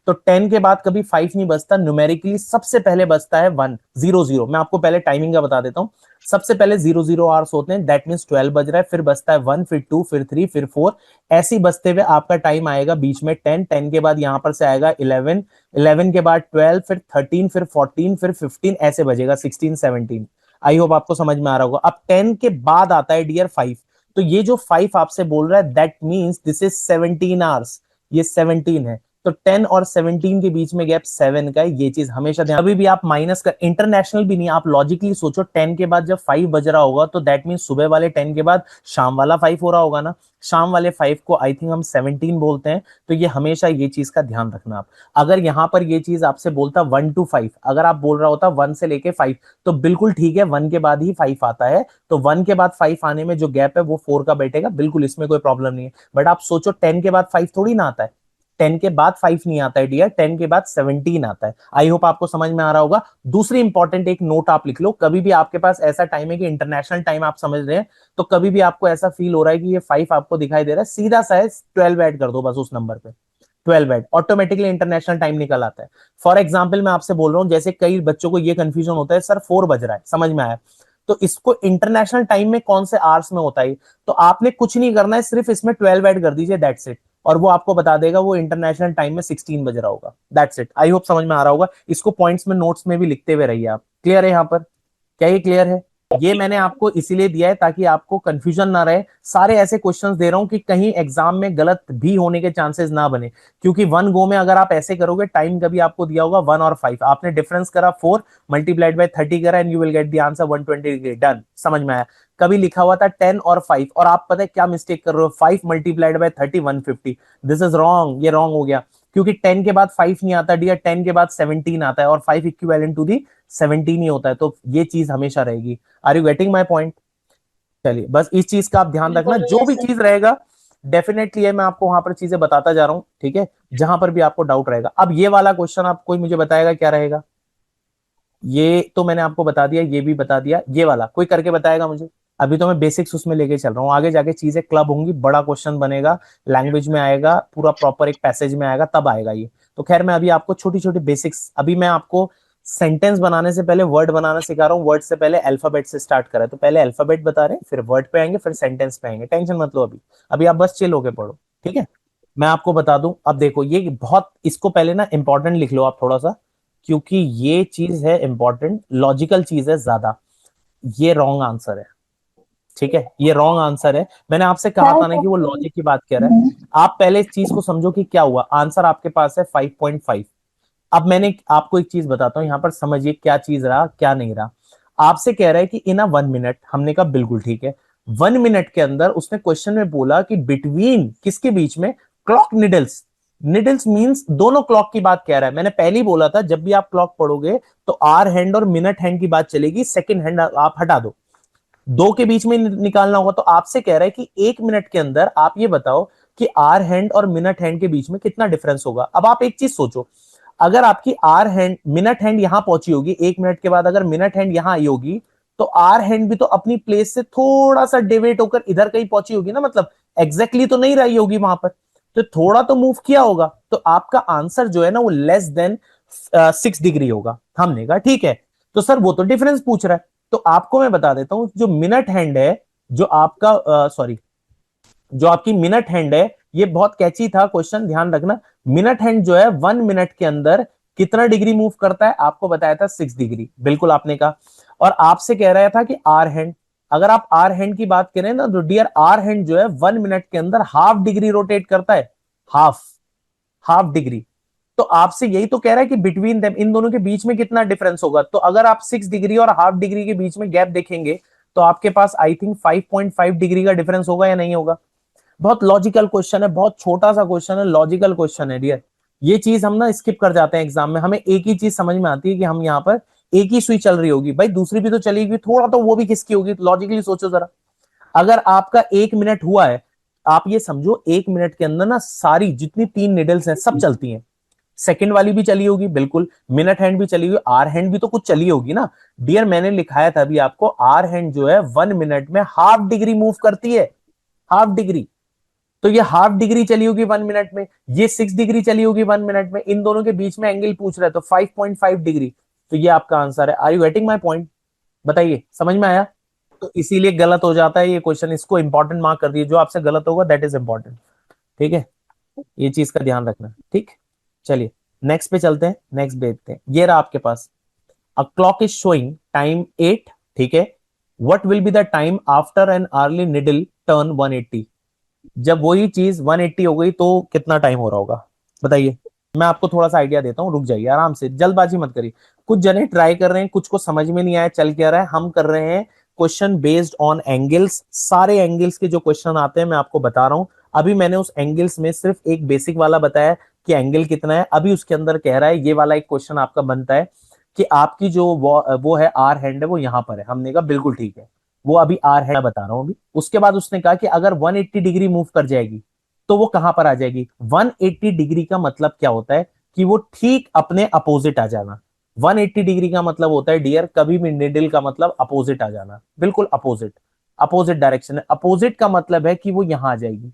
तो 10 के बाद कभी 5 नहीं बजता, न्यूमेरिकली सबसे पहले बजता है 1 0 0। मैं आपको पहले टाइमिंग का बता देता हूं। सबसे पहले 0 0 आवर्स होते हैं, दैट मींस 12 बज रहा है, फिर बजता है 1, फिर 2, फिर 3, फिर 4, ऐसे ही बजते हुए आपका टाइम आएगा बीच में 10, 10 के बाद यहां पर से आएगा 11, 11 के बाद 12, फिर 13, फिर 14, फिर 15, ऐसे बजेगा 16 17। आई होप आपको समझ में आ रहा होगा। अब 10 के बाद आता है डियर 5, तो ये जो 5 आपसे बोल रहा है that means this is 17 hours, ये 17 है। तो 10 और 17 के बीच में गैप 7 का है, ये चीज हमेशा ध्यान। अभी भी आप माइनस कर, इंटरनेशनल भी नहीं, आप लॉजिकली सोचो 10 के बाद जब 5 बज रहा होगा तो दैट मीन सुबह वाले 10 के बाद शाम वाला 5 हो रहा होगा ना। शाम वाले 5 को आई थिंक हम 17 बोलते हैं। तो ये हमेशा ये चीज का ध्यान रखना आप। अगर यहां पर ये चीज आपसे बोलता 1 to 5, अगर आप बोल रहा होता 1 से लेके 5, तो बिल्कुल ठीक है, 1 के बाद ही 5 आता है, तो 1 के बाद 5 आने में जो गैप है वो 4 का बैठेगा, बिल्कुल इसमें कोई प्रॉब्लम नहीं है। बट आप सोचो 10 के बाद 5 थोड़ी ना आता है, 10 के बाद 5 नहीं आता है डियर, 10 के बाद 17 आता है। आई होप आपको समझ में आ रहा होगा। दूसरी इंपॉर्टेंट एक नोट आप लिख लो, कभी भी आपके पास ऐसा टाइम है कि इंटरनेशनल टाइम आप समझ रहे हैं, तो कभी भी आपको ऐसा फील हो रहा है कि ये 5 आपको दिखाई दे रहा है, सीधा सा है 12 ऐड कर दो बस उस नंबर पे। 12 ऐड ऑटोमेटिकली इंटरनेशनल टाइम निकल आता है। फॉर एग्जाम्पल मैं आपसे बोल रहा हूं, जैसे कई बच्चों को ये कंफ्यूजन होता है सर 4 बज रहा है, समझ में आया, तो इसको इंटरनेशनल टाइम में कौन से आवर्स में होता है, तो आपने कुछ नहीं करना है, सिर्फ इसमें 12 ऐड कर दीजिए, दैट्स इट, और वो आपको बता देगा वो इंटरनेशनल टाइम में 16 बज रहा होगा। That's it. आई होप समझ में आ रहा होगा। इसको पॉइंट्स में नोट्स में भी लिखते हुए रहिए आप। क्लियर है यहाँ पर? क्या ये क्लियर है? ये मैंने आपको इसीलिए दिया है ताकि आपको कंफ्यूजन ना रहे। सारे ऐसे क्वेश्चंस दे रहा हूं कि कहीं एग्जाम में गलत भी होने के चांसेस ना बने, क्योंकि 1 गो में अगर आप ऐसे करोगे, टाइम कभी आपको दिया होगा 1 और 5, आपने डिफरेंस करा 4 मल्टीप्लाइड बाय 30 करा and you will get the answer 120 degree, done. समझ में आया? कभी लिखा हुआ था 10 और 5 और आप पता है क्या मिस्टेक कर रहे हो, 5 multiplied by 30 150, this is wrong, ये रॉन्ग हो गया, क्योंकि 10 के बाद 5 नहीं आता डियर, 10 के बाद 17 आता है और 5 इक्विवेलेंट टू दी 17 ही होता है, तो ये चीज हमेशा रहेगी। Are you getting my point? चलिए, बस इस चीज का आप ध्यान रखना, बिल्कुल जो भी यस सर। चीज रहेगा डेफिनेटली है, मैं आपको वहां पर चीजें बताता जा रहा हूं, ठीक है, जहां पर भी आपको डाउट रहेगा। अब ये वाला क्वेश्चन आप कोई मुझे बताएगा क्या रहेगा? ये तो मैंने आपको बता दिया, ये भी बता दिया, ये वाला कोई करके बताएगा मुझे? अभी तो मैं बेसिक्स उसमें लेके चल रहा हूँ, आगे जाके चीजें क्लब होंगी, बड़ा क्वेश्चन बनेगा, लैंग्वेज में आएगा, पूरा प्रॉपर एक पैसेज में आएगा, तब आएगा ये। तो खैर मैं अभी आपको छोटी छोटी बेसिक्स, अभी मैं आपको सेंटेंस बनाने से पहले वर्ड बनाना सिखा रहा हूँ, वर्ड से पहले अल्फाबेट से स्टार्ट करा है, तो पहले अल्फाबेट बता रहे हैं, फिर वर्ड पे आएंगे, फिर सेंटेंस पे आएंगे, टेंशन मत लो अभी। अभी आप बस चिल होके पढ़ो, ठीक है। मैं आपको बता दूं, अब देखो ये बहुत, इसको पहले ना इंपॉर्टेंट लिख लो आप थोड़ा सा, क्योंकि ये चीज है इंपॉर्टेंट, लॉजिकल चीज है ज्यादा। ये रॉन्ग आंसर है, ठीक है, ये रॉन्ग आंसर है। मैंने आपसे कहा था ना कि वो लॉजिक की बात कर रहा है। आप पहले इस चीज को समझो कि क्या हुआ, आंसर आपके पास है 5.5। अब मैंने आपको एक चीज बताता हूं, यहां पर समझिए क्या चीज रहा क्या नहीं रहा। आपसे कह रहा है कि इन अ 1 मिनट, हमने कहा बिल्कुल ठीक है, 1 मिनट के अंदर उसने क्वेश्चन में बोला कि बिटवीन किसके बीच में, क्लॉक निडल्स, निडल्स मींस दोनों क्लॉक की बात कह रहा है। मैंने पहले ही बोला था जब भी आप क्लॉक पढ़ोगे तो आर हैंड और मिनट हैंड की बात चलेगी, सेकंड हैंड आप हटा दो, दो के बीच में निकालना होगा। तो आपसे कह रहा है कि 1 मिनट के अंदर आप ये बताओ कि आर हैंड और मिनट हैंड के बीच में कितना डिफरेंस होगा। अब आप एक चीज सोचो, अगर आपकी आर हैंड मिनट हैंड यहां पहुंची होगी, 1 मिनट के बाद अगर मिनट हैंड यहां आई होगी, तो आर हैंड भी तो अपनी प्लेस से थोड़ा सा डिवेट होकर इधर कहीं पहुंची होगी ना, मतलब एग्जैक्टली तो नहीं रही होगी वहां पर, तो थोड़ा तो मूव किया होगा, तो आपका आंसर जो है ना वो लेस देन 6 डिग्री होगा। हमने कहा ठीक है, तो सर वो तो डिफरेंस पूछ रहा है, तो आपको मैं बता देता हूं, जो मिनट हैंड है, जो आपका सॉरी जो आपकी मिनट हैंड है, ये बहुत कैची था क्वेश्चन, ध्यान रखना। मिनट हैंड जो है 1 मिनट के अंदर कितना डिग्री मूव करता है, आपको बताया था 6 डिग्री, बिल्कुल आपने कहा। और आपसे कह रहा था कि आर हैंड, अगर आप आर हैंड की बात करें ना, तो डियर आर हैंड जो है 1 मिनट के अंदर हाफ डिग्री रोटेट करता है, हाफ, हाफ डिग्री। तो आपसे यही तो कह रहा है कि बिटवीन देम, इन दोनों के बीच में कितना डिफरेंस होगा। तो अगर आप 6 डिग्री और हाफ डिग्री के बीच में गैप देखेंगे, तो आपके पास आई थिंक 5.5 डिग्री का डिफरेंस होगा या नहीं होगा। बहुत लॉजिकल क्वेश्चन है, बहुत छोटा सा क्वेश्चन है, लॉजिकल क्वेश्चन है डियर। ये चीज हम ना स्किप कर जाते हैं एग्जाम में, हमें एक ही चीज समझ में आती है कि हम यहाँ पर एक ही सुई चल रही होगी, भाई दूसरी भी तो चलेगी, थोड़ा तो वो भी किसकी होगी, लॉजिकली सोचो जरा। अगर आपका 1 मिनट हुआ है, आप ये समझो 1 मिनट के अंदर ना सारी जितनी 3 निडल्स हैं सब चलती हैं। सेकंड वाली भी चली होगी बिल्कुल, मिनट हैंड भी चली होगी, आर हैंड भी तो कुछ चली होगी ना डियर। मैंने लिखाया था अभी आपको, आर हैंड जो है 1 मिनट में हाफ डिग्री मूव करती है, हाफ डिग्री। तो ये हाफ डिग्री चली होगी 1 मिनट में, ये 6 डिग्री चली होगी 1 मिनट में, इन दोनों के बीच में एंगल पूछ रहा है तो 5.5 डिग्री। तो ये आपका आंसर है। Are you getting my point? बताइए, समझ में आया? तो इसीलिए गलत हो जाता है ये क्वेश्चन, इसको इंपॉर्टेंट मार्क कर दिए, जो आपसे गलत होगा दैट इज इंपॉर्टेंट। ठीक है, ये चीज का ध्यान रखना। ठीक, चलिए नेक्स्ट पे चलते हैं, नेक्स्ट देखते हैं। ये रहा आपके पास, a clock is showing time 8, ठीक है, what will be the time after an early needle turn 180? जब वही चीज 180 हो गई तो कितना टाइम हो रहा होगा, बताइए। मैं आपको थोड़ा सा आइडिया देता हूँ, रुक जाइए आराम से, जल्दबाजी मत करिए। कुछ जने ट्राई कर रहे हैं, कुछ को समझ में नहीं आया चल क्या रहा है। हम कर रहे हैं क्वेश्चन बेस्ड ऑन एंगल्स, सारे एंगल्स के जो क्वेश्चन आते हैं मैं आपको बता रहा हूं। अभी मैंने उस एंगल्स में सिर्फ एक बेसिक वाला बताया कि एंगल कितना है, अभी उसके अंदर कह रहा है ये वाला एक क्वेश्चन आपका बनता है कि आपकी जो वो है आर हैंड है वो यहां पर है। हमने कहा बिल्कुल ठीक है, वो अभी आर है बता रहा हूं अभी। उसके बाद उसने कहा कि अगर 180 डिग्री मूव कर जाएगी तो वो कहां पर आ जाएगी। 180 डिग्री का मतलब क्या होता है कि वो ठीक अपने अपोजिट आ जाना। 180 डिग्री का मतलब होता है डियर, कभी भी निडल का मतलब अपोजिट आ जाना, बिल्कुल अपोजिट, अपोजिट डायरेक्शन है। अपोजिट का मतलब है कि वो यहां आ जाएगी,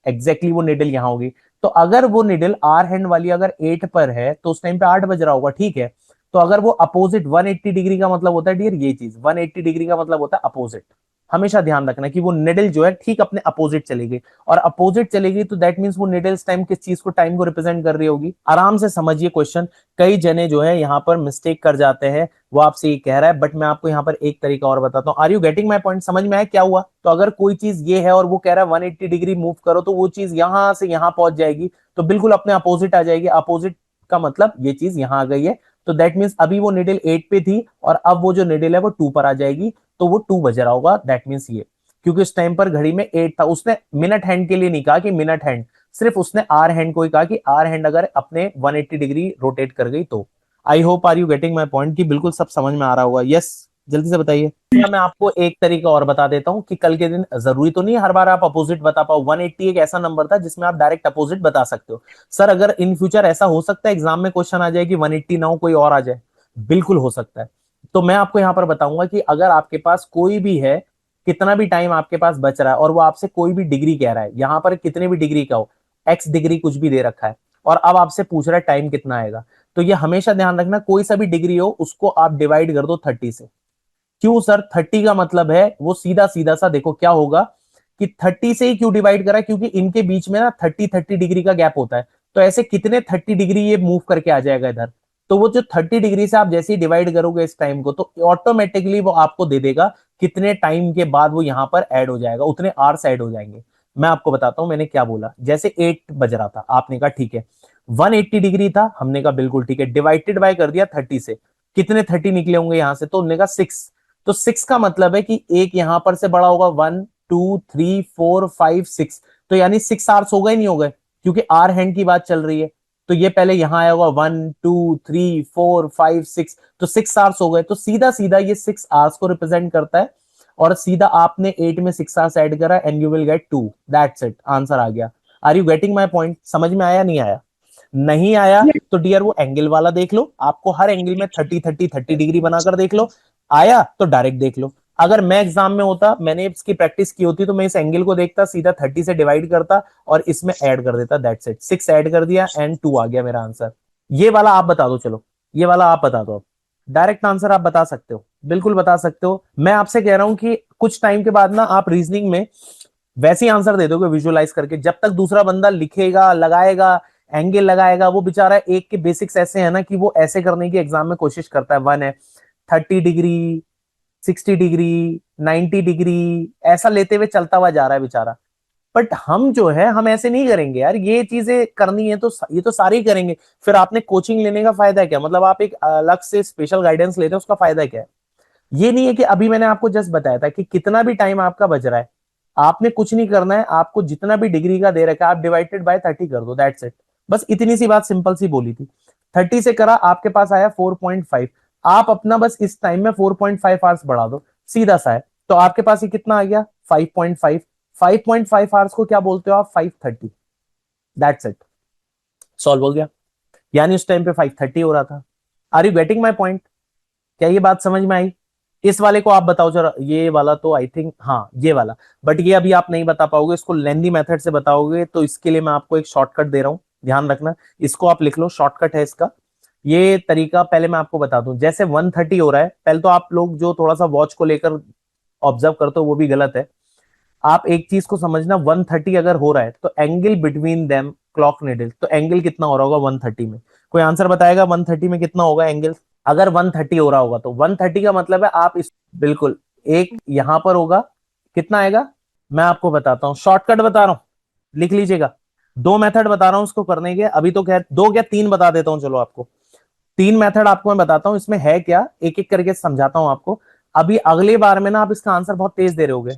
एग्जैक्टली वो निडल यहां होगी। तो अगर वो निडल आर हैंड वाली अगर 8 पर है तो उस टाइम पे 8 बज रहा होगा, ठीक है। तो अगर वो अपोजिट 180 डिग्री का मतलब होता है डियर, ये चीज 180 डिग्री का मतलब होता है अपोजिट। हमेशा ध्यान रखना कि वो निडल जो है ठीक अपने अपोजिट चलेगी, और अपोजिट चलेगी तो दैट मींस वो निडल्स टाइम किस चीज को, टाइम को रिप्रेजेंट कर रही होगी। आराम से समझिए क्वेश्चन। कई जने जो है यहाँ पर मिस्टेक कर जाते हैं, वो आपसे ये कह रहा है, बट मैं आपको यहाँ पर एक तरीका और बताता हूँ। Are you getting my point? समझ में आया क्या हुआ? तो अगर कोई चीज ये है और वो कह रहा है 180 डिग्री मूव करो, तो वो चीज यहां से यहां पहुंच जाएगी, तो बिल्कुल अपने अपोजिट आ जाएगी। अपोजिट का मतलब ये चीज यहां आ गई है, तो दैट मीन्स अभी वो निडल 8 पे थी और अब वो जो निडल है वो 2 पर आ जाएगी, तो वो 2 बज रहा होगा, दैट मीन्स ये। क्योंकि उस टाइम पर घड़ी में 8 था, उसने मिनट हैंड के लिए नहीं कहा कि मिनट हैंड, सिर्फ उसने आर हैंड को ही कहा कि आर हैंड अगर अपने 180 डिग्री रोटेट कर गई तो। I hope are you getting my point, कि बिल्कुल सब समझ में आ रहा होगा। यस, जल्दी से बताइए। मैं आपको एक तरीका और बता देता हूं कि कल के दिन जरूरी तो नहीं हर बार आप अपोजिट बता पाओ। 180 एक ऐसा नंबर था जिसमें आप डायरेक्ट अपोजिट बता सकते हो। सर अगर इन फ्यूचर ऐसा हो सकता है एग्जाम में क्वेश्चन आ जाए कि 180 ना हो कोई और आ जाए, बिल्कुल हो सकता है। तो मैं आपको यहां पर बताऊंगा कि अगर आपके पास कोई भी है, कितना भी टाइम आपके पास बच रहा है और वो आपसे कोई भी डिग्री कह रहा है, यहां पर कितने भी डिग्री का हो, एक्स डिग्री कुछ भी दे रखा है, और अब आपसे पूछ रहा है टाइम कितना आएगा, तो ये हमेशा ध्यान रखना कोई सा भी डिग्री हो उसको आप डिवाइड कर दो 30 से। क्यों सर? 30 का मतलब है वो सीधा सीधा सा देखो क्या होगा कि 30 से ही क्यों डिवाइड करा, क्योंकि इनके बीच में ना 30 डिग्री का गैप होता है। तो ऐसे कितने 30 डिग्री ये मूव करके आ जाएगा इधर, तो वो जो 30 डिग्री से आप जैसे ही डिवाइड करोगे इस टाइम को, तो ऑटोमेटिकली वो आपको दे देगा कितने टाइम के बाद वो यहां पर ऐड हो जाएगा, उतने आवर्स ऐड हो जाएंगे। मैं आपको बताता हूं मैंने क्या बोला। जैसे 8 बज रहा था, आपने कहा ठीक है, 180 डिग्री था, हमने कहा बिल्कुल ठीक है, डिवाइडेड बाय कर दिया 30 से, कितने 30 निकले होंगे यहां से, तो हमने कहा 6। तो 6 का मतलब है कि एक यहां पर से बड़ा होगा, 1 2 3 4 5 6, तो यानी 6 आवर्स हो गए नहीं हो गए, क्योंकि आर हैंड की बात चल रही है। तो ये पहले यहां आया होगा 1 2 3 4 5 6, तो 6 आवर्स हो गए। तो सीधा सीधा ये 6 आवर्स को रिप्रेजेंट करता है, और सीधा आपने 8 में 6 आवर्स ऐड करा and you will get 2, that's it, answer आ गया। Are you getting my point? समझ में आया नहीं आया? नहीं आया तो डियर वो एंगल वाला देख लो, आपको हर एंगल में 30 डिग्री बनाकर देख लो। आया तो डायरेक्ट देख लो। अगर मैं एग्जाम में होता, मैंने इसकी प्रैक्टिस की होती, तो मैं इस एंगल को देखता, सीधा 30 से डिवाइड करता और इसमें ऐड कर देता, दैट्स इट। 6 ऐड कर दिया एंड 2 आ गया मेरा आंसर। ये वाला आप बता दो, चलो ये वाला आप बता दो। अब डायरेक्ट आंसर आप बता सकते हो, बिल्कुल बता सकते हो। मैं आपसे कह रहा हूं कि कुछ टाइम के बाद ना आप रीजनिंग में वैसे ही आंसर दे दोगे विजुअलाइज करके, जब तक दूसरा बंदा लिखेगा, लगाएगा, एंगल लगाएगा, वो बेचारा एक के बेसिक्स ऐसे है ना कि वो ऐसे करने की एग्जाम में कोशिश करता है। 1 है 30 डिग्री, 60 डिग्री, 90 डिग्री, ऐसा लेते हुए चलता हुआ जा रहा है बेचारा। बट हम जो है हम ऐसे नहीं करेंगे यार, ये चीजें करनी है तो ये तो सारे ही करेंगे। फिर आपने कोचिंग लेने का फायदा क्या, मतलब आप एक अलग से स्पेशल गाइडेंस लेते हैं, उसका फायदा क्या है? ये नहीं है कि अभी मैंने आपको जस्ट बताया था कि कितना भी टाइम आपका बच रहा है, आपने कुछ नहीं करना है, आपको जितना भी डिग्री का दे रखा है आप डिवाइडेड बाय 30 कर दो, दैट्स इट। बस इतनी सी बात सिंपल सी बोली थी। 30 से करा, आपके पास आया 4.5। आप अपना बस इस टाइम में 4.5 आवर्स बढ़ा दो, सीधा सा है। तो आपके पास ये कितना आ गया 5.5। 5.5 आवर्स को क्या बोलते हो आप 530, दैट्स इट, सॉल्व हो गया। यानी उस टाइम पे 530 हो रहा था। Are you getting my point? क्या ये बात समझ में आई? इस वाले को आप बताओ जरा, ये वाला तो आई थिंक, हाँ ये वाला, बट ये अभी आप नहीं बता पाओगे, इसको लेंदी मेथड से बताओगे, तो इसके लिए मैं आपको एक शॉर्टकट दे रहा हूं, ध्यान रखना। इसको आप लिख लो, शॉर्टकट है इसका। ये तरीका पहले मैं आपको बता दूं, जैसे 130 हो रहा है, पहले तो आप लोग जो थोड़ा सा वॉच को लेकर ऑब्जर्व करते हो वो भी गलत है। आप एक चीज को समझना, 130 अगर हो रहा है तो angle between them clock needle, तो एंगल कितना हो रहा होगा 130 में? कोई आंसर बताएगा 130 में कितना होगा एंगल? अगर 130 हो रहा होगा तो 130 का मतलब है आप इस, बिल्कुल, एक यहां पर होगा, कितना आएगा मैं आपको बताता हूं, शॉर्टकट बता रहा हूं, लिख लीजिएगा। दो मेथड बता रहा हूं उसको करने के, अभी तो खैर दो क्या तीन बता देता हूं, चलो आपको तीन मेथड आपको मैं बताता हूं, इसमें है क्या एक एक करके समझाता हूं आपको। अभी अगली बार में ना आप इसका आंसर बहुत तेज दे रहे होगे।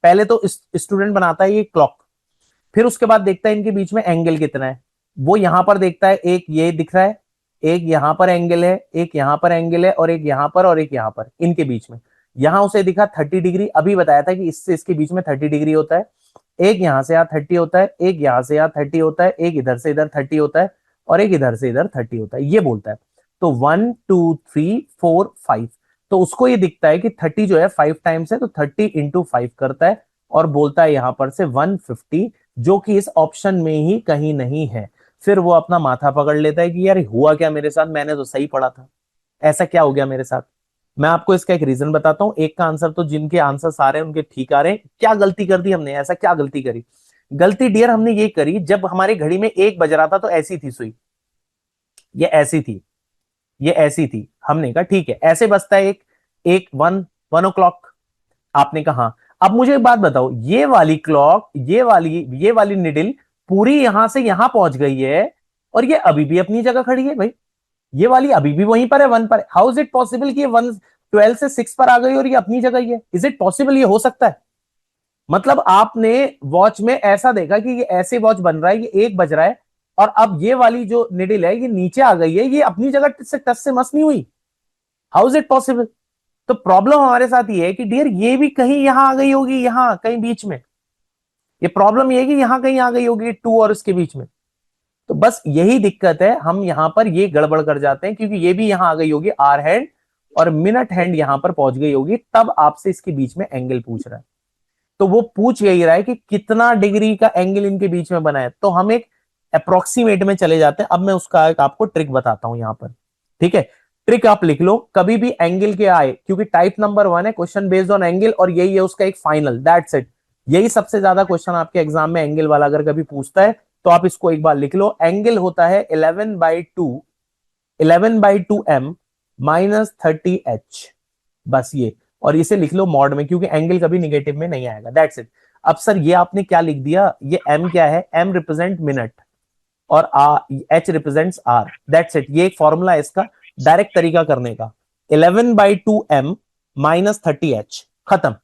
पहले तो स्टूडेंट बनाता है ये क्लॉक, फिर उसके बाद देखता है इनके बीच में एंगल कितना है। वो यहां पर देखता है, एक ये दिख रहा है, एक यहां पर एंगल है, एक यहां पर एंगल है, और एक यहां पर और एक यहां पर, इनके बीच में यहां उसे दिखा 30 डिग्री, अभी बताया था कि इससे इसके बीच में 30 डिग्री होता है। एक यहां से यहां 30 होता है, एक यहां से यहां 30 होता है, एक इधर से इधर 30 होता है, और एक इधर से इधर 30 होता है, ये बोलता है। तो 1 2 3 4 5, तो उसको ये दिखता है कि 30 जो है 5 टाइम्स है, तो 30 इंटू 5 करता है, और बोलता है यहां पर से 150, जो कि इस ऑप्शन में ही कहीं नहीं है। फिर वो अपना माथा पकड़ लेता है कि यार हुआ क्या मेरे साथ, मैंने तो सही पढ़ा था, ऐसा क्या हो गया मेरे साथ। मैं आपको इसका एक रीजन बताता हूं। एक का आंसर तो जिनके आंसर सारे हैं उनके ठीक आ रहे हैं। क्या गलती कर दी हमने, ऐसा क्या गलती करी? गलती डियर हमने ये करी, जब हमारी घड़ी में 1 बज रहा था तो ऐसी थी सुई, ये ऐसी थी, ये ऐसी थी। हमने कहा ठीक है ऐसे बजता है एक, एक 1 o'clock। आपने कहा हाँ। अब मुझे एक बात बताओ, ये वाली क्लॉक, ये वाली निडिल पूरी यहां से यहां पहुंच गई है, और ये अभी भी अपनी जगह खड़ी है भाई। ये वाली अभी भी वहीं पर है, 1 पर है। हाउ इज इट पॉसिबल कि ये 12 से 6 पर आ गई और ये अपनी जगह ही है? Is it possible? ये हो सकता है? मतलब आपने वॉच में ऐसा देखा कि ये ऐसे वॉच बन रहा है, ये 1 बज रहा है, और अब ये वाली जो निडिल है ये नीचे आ गई है, ये अपनी जगह से टच से मस नहीं हुई। How is it possible? तो प्रॉब्लम हमारे साथ ये है कि डियर ये भी कहीं यहां आ गई होगी, यहां कहीं बीच में। ये प्रॉब्लम ये है कि यहां कहीं आ गई होगी 2 और इसके बीच में। तो बस यही दिक्कत है, हम यहां पर ये गड़बड़ कर जाते हैं, क्योंकि ये भी यहां आ गई होगी आर हैंड, और मिनट हैंड यहां पर पहुंच गई होगी, तब आपसे इसके बीच में एंगल पूछ रहा है। तो वो पूछ यही रहा है कि कितना डिग्री का एंगल इनके बीच में बना है, तो हम एक अप्रोक्सीमेट में चले जाते हैं। अब मैं उसका एक आपको ट्रिक बताता हूं यहां पर, ठीक है? ट्रिक आप लिख लो, कभी भी एंगल के आए, क्योंकि टाइप नंबर 1 है, क्वेश्चन बेस्ड ऑन एंगल, और यही है उसका एक फाइनल, दैट्स इट। यही सबसे ज्यादा क्वेश्चन आपके एग्जाम में एंगल वाला अगर कभी पूछता है, तो आप इसको एक बार लिख लो। एंगल होता है 11/2 m माइनस 30h, बस ये। और इसे लिख लो मॉड में, क्योंकि एंगल कभी निगेटिव में नहीं आएगा, दैट्स इट। अब सर ये आपने क्या लिख दिया, ये m क्या है? m रिप्रेजेंट मिनट, और h represents r, that's it. ये एक फॉर्मूला है इसका डायरेक्ट तरीका करने का, 11/2 m माइनस 30h, खत्म।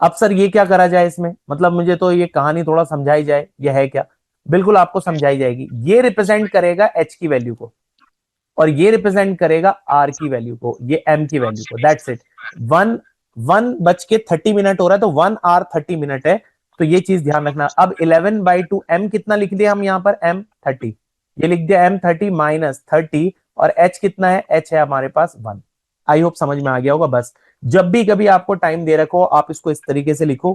अब सर ये क्या करा जाए इसमें, मतलब मुझे तो ये कहानी थोड़ा समझाई जाए, ये है क्या? बिल्कुल आपको समझाई जाएगी। ये रिप्रेजेंट करेगा h की वैल्यू को, और ये रिप्रेजेंट करेगा r की वैल्यू को, ये m की वैल्यू को, दैट्स इट। 1:30 हो रहा है, तो 1 hour 30 minute है, तो ये चीज ध्यान रखना। अब 11/2 m कितना लिख दिया हम यहाँ पर, m 30, ये लिख दिया m 30 माइनस 30, और h कितना है? h है हमारे पास 1। आई होप समझ में आ गया होगा। बस जब भी कभी आपको टाइम दे रखो, आप इसको इस तरीके से लिखो,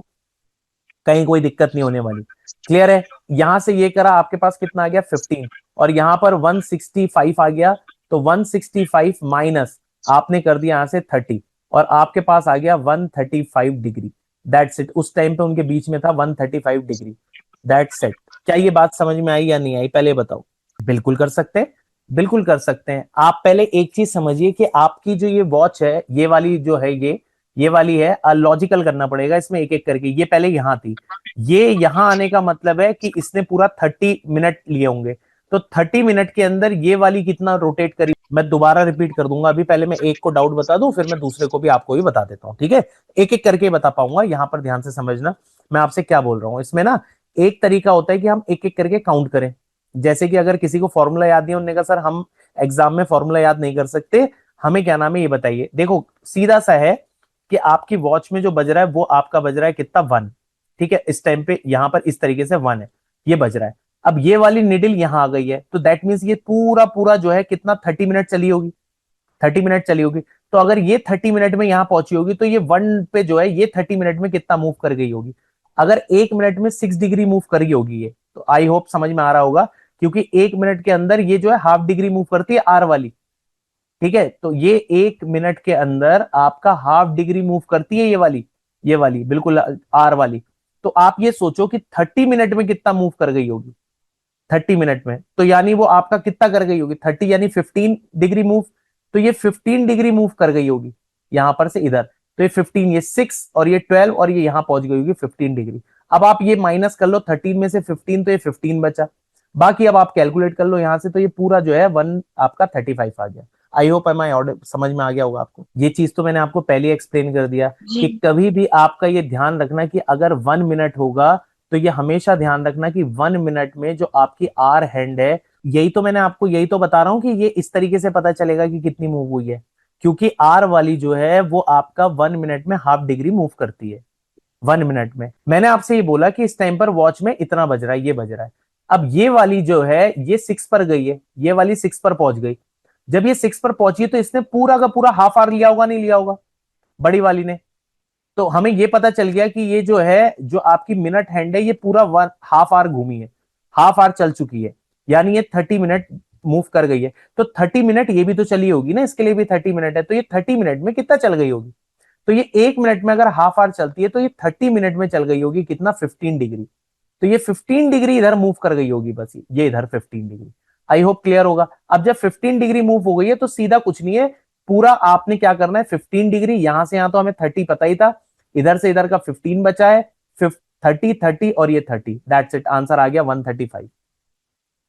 कहीं कोई दिक्कत नहीं होने वाली। क्लियर है? यहां से ये करा, आपके पास कितना आ गया 15, और यहां पर 165 आ गया, तो 165 माइनस आपने कर दिया यहां से 30, और आपके पास आ गया 135 डिग्री, दैट्स इट। उस टाइम पे उनके बीच में था 135 डिग्री, दैट्स इट। क्या ये बात समझ में आई या नहीं आई, पहले बताओ। बिल्कुल कर सकते हैं, बिल्कुल कर सकते हैं। आप पहले एक चीज समझिए कि आपकी जो ये वॉच है, ये वाली जो है, ये वाली है, लॉजिकल करना पड़ेगा इसमें एक एक करके। ये पहले यहां थी, ये यहां आने का मतलब है कि इसने पूरा 30 मिनट लिए होंगे, तो 30 मिनट के अंदर ये वाली कितना रोटेट करी, मैं दोबारा रिपीट कर दूंगा। अभी पहले मैं एक को डाउट बता दूं, फिर मैं दूसरे को भी आपको भी बता देता हूं, ठीक है? एक एक करके बता पाऊंगा, यहां पर ध्यान से समझना। मैं आपसे क्या बोल रहा हूं, इसमें ना एक तरीका होता है कि हम एक एक करके काउंट करें। जैसे कि अगर किसी को फॉर्मूला याद नहीं, उन्होंने कहा सर हम एग्जाम में फॉर्मूला याद नहीं कर सकते, हमें क्या नाम है ये बताइए। देखो सीधा सा है कि आपकी वॉच में जो बज रहा है वो आपका बज रहा है कितना, 1। ठीक है, इस टाइम पे यहां पर इस तरीके से 1 है, ये बज रहा है। अब ये वाली निडिल यहां आ गई है, तो दैट मीन्स ये पूरा पूरा जो है कितना, 30 मिनट चली होगी, 30 मिनट चली होगी। तो अगर ये 30 मिनट में यहां पहुंची होगी तो ये 1 पे जो है ये 30 मिनट में कितना मूव कर गई होगी। अगर 1 मिनट में 6 डिग्री मूव कर गई होगी ये, तो आई होप समझ में आ रहा होगा, क्योंकि 1 मिनट के अंदर ये जो है हाफ डिग्री मूव करती है आर वाली। ठीक है, तो ये 1 मिनट के अंदर आपका हाफ डिग्री मूव करती है ये वाली बिल्कुल आर वाली। तो आप ये सोचो कि 30 मिनट में कितना मूव कर गई होगी, 30 मिनट में, तो यानी वो आपका कितना कर गई होगी, 30 यानी 15 डिग्री मूव। तो ये 15 डिग्री मूव कर गई होगी यहां पर से इधर। तो ये 15, ये 6 और ये 12 और ये यहां पहुंच गई होगी 15 डिग्री। अब आप ये माइनस कर लो 13 में से 15, तो ये 15 बचा। बाकी अब आप कैलकुलेट कर लो यहां से, तो ये पूरा जो है 1 आपका 35 आ गया। I hope am I order समझ में आ गया होगा आपको। ये चीज तो मैंने आपको पहले एक्सप्लेन कर दिया जी। कि कभी भी आपका ये ध्यान रखना कि अगर 1 मिनट होगा तो ये हमेशा ध्यान रखना कि 1 मिनट में जो आपकी आर हैंड है, यही तो मैंने आपको यही तो बता रहा हूं कि ये इस तरीके से पता चलेगा कि कितनी मूव हुई है, क्योंकि आर वाली जो है वो आपका 1 मिनट में हाफ डिग्री मूव करती है। 1 मिनट में मैंने आपसे ये बोला कि इस टाइम पर वॉच में इतना बज रहा है, ये बज रहा है। अब ये वाली जो है ये 6 पर गई है, ये वाली 6 पर पहुंच गई। जब ये 6 पर पहुंची तो इसने पूरा का पूरा हाफ आवर लिया होगा, नहीं लिया होगा, बड़ी वाली ने। तो हमें ये पता चल गया कि ये जो है जो आपकी मिनट हैंड है ये पूरा हाफ आवर घूमी है, हाफ आवर चल चुकी है, यानी ये 30 मिनट मूव कर गई है। तो 30 मिनट ये भी तो चली होगी ना, इसके लिए भी 30 मिनट है, तो ये 30 मिनट में कितना चल गई होगी। तो ये 1 मिनट में अगर हाफ आवर चलती है तो ये 30 मिनट में चल गई होगी कितना, 15 डिग्री। तो ये 15 डिग्री इधर मूव कर गई होगी, बस ये इधर 15 डिग्री। आई होप क्लियर होगा। अब जब 15 डिग्री मूव हो गई है तो सीधा कुछ नहीं है, पूरा आपने क्या करना है, 15 डिग्री यहां से यहां तो हमें 30 पता ही था, इधर से इधर का 15 बचा है, 30 और ये 30, दैट्स इट, आंसर आ गया 135।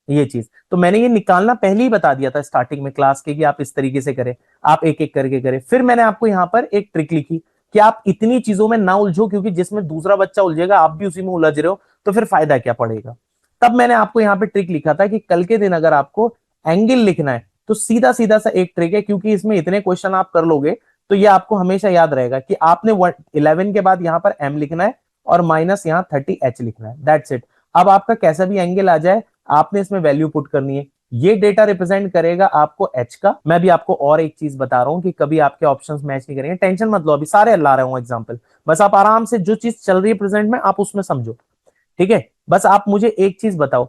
ये चीज तो मैंने ये निकालना पहले ही बता दिया था स्टार्टिंग में क्लास के कि आप इस तरीके से करें, आप एक एक करके करें। फिर मैंने आपको यहाँ पर एक ट्रिक लिखी कि आप इतनी चीजों में ना उलझो, क्योंकि जिसमें दूसरा बच्चा उलझेगा आप भी उसी में उलझ रहे हो, तो फिर फायदा क्या पड़ेगा। तब मैंने आपको यहाँ पे ट्रिक लिखा था कि कल के दिन अगर आपको एंगल लिखना है तो सीधा सीधा सा एक ट्रिक है, क्योंकि इसमें इतने क्वेश्चन आप कर लोगे तो ये आपको हमेशा याद रहेगा कि आपने 11 के बाद यहाँ पर एम लिखना है और माइनस यहाँ 30 लिखना है, दैट्स इट। अब आपका कैसा भी एंगल आ जाए आपने इसमें वैल्यू पुट करनी है, ये डेटा रिप्रेजेंट करेगा आपको एच का। मैं भी आपको और एक चीज बता रहा हूं कि कभी आपके ऑप्शंस मैच नहीं करेंगे, टेंशन मत लो, अभी सारे ला रहा हूं एग्जांपल, बस आप आराम से जो चीज चल रही है प्रेजेंट में आप उसमें समझो। ठीक है, बस आप मुझे एक चीज बताओ,